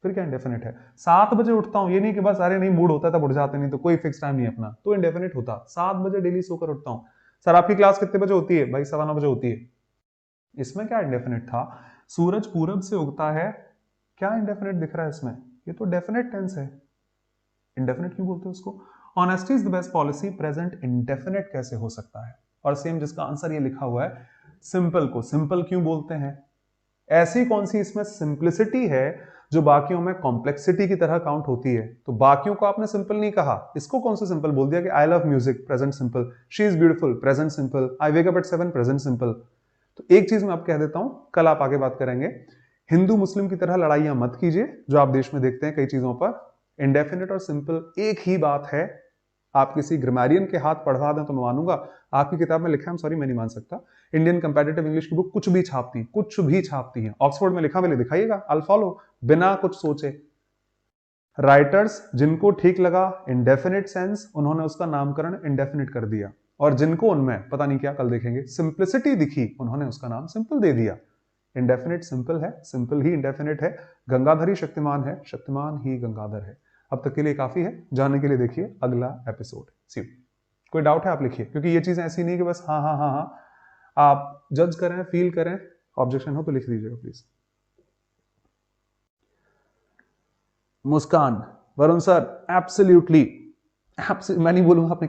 फिर क्या इंडेफिनिट है? 7 बजे उठता हूं, ये नहीं कि बस अरे नहीं मूड होता है तब उठ जाते, नहीं तो कोई फिक्स टाइम नहीं है अपना, तो इंडेफिनिट होता। 7 बजे डेली सोकर उठता हूं। सर आपकी क्लास कितने बजे होती है? भाई 9:15 बजे होती है। इसमें क्या इंडेफिनिट था? सूरज पूरब से उगता है, क्या इंडेफिनिट दिख रहा है इसमें? ये तो डेफिनेट टेंस है। इंडेफिनिट क्यों बोलते हैं उसको? Honesty is the best policy, present indefinite कैसे हो सकता है? और सेम जिसका आंसर ये लिखा हुआ है, सिंपल को सिंपल क्यों बोलते हैं? ऐसी कौन सी इसमें सिंप्लिसिटी है जो बाकियों में कॉम्प्लेक्सिटी की तरह काउंट होती है? तो बाकियों को आपने सिंपल नहीं कहा, इसको कौन सा सिंपल बोल दिया कि I love music, present simple, she is beautiful, present simple, I wake up at 7, present simple. तो एक चीज मैं आप कह देता हूं, कल आप आगे बात करेंगे, हिंदू मुस्लिम की तरह लड़ाइयां मत कीजिए जो आप देश में देखते हैं कई चीजों पर। इंडेफिनिट और सिंपल एक ही बात है। आप किसी ग्रामरियन के हाथ पढ़वा दें तो मैं मानूंगा, आपकी किताब में लिखा है, सॉरी मैं नहीं मान सकता, इंडियन कंपैरेटिव इंग्लिश की बुक कुछ भी छापती है, ऑक्सफोर्ड में लिखा, मिले दिखाइएगा, आई फॉलो, बिना कुछ सोचे। राइटर्स जिनको ठीक लगा इंडेफिनिट सेंस, उन्होंने उसका नामकरण इंडेफिनिट कर दिया, और जिनको उनमें पता नहीं क्या, कल देखेंगे, सिंप्लिसिटी दिखी, उन्होंने उसका नाम सिंपल दे दिया। इंडेफिनिट सिंपल है, सिंपल ही इंडेफिनिट है, गंगाधर ही शक्तिमान है, शक्तिमान ही गंगाधर है। अब तक के लिए काफी है, जानने के लिए देखिए अगला एपिसोड। सी कोई डाउट है आप लिखिए, क्योंकि ये चीजें ऐसी नहीं कि बस हाँ हाँ हाँ हाँ, आप जज करें, फील करें, ऑब्जेक्शन हो तो लिख दीजिएगा please. Muskan, Varun sir, absolutely, मैं नहीं बोलूंगा आपने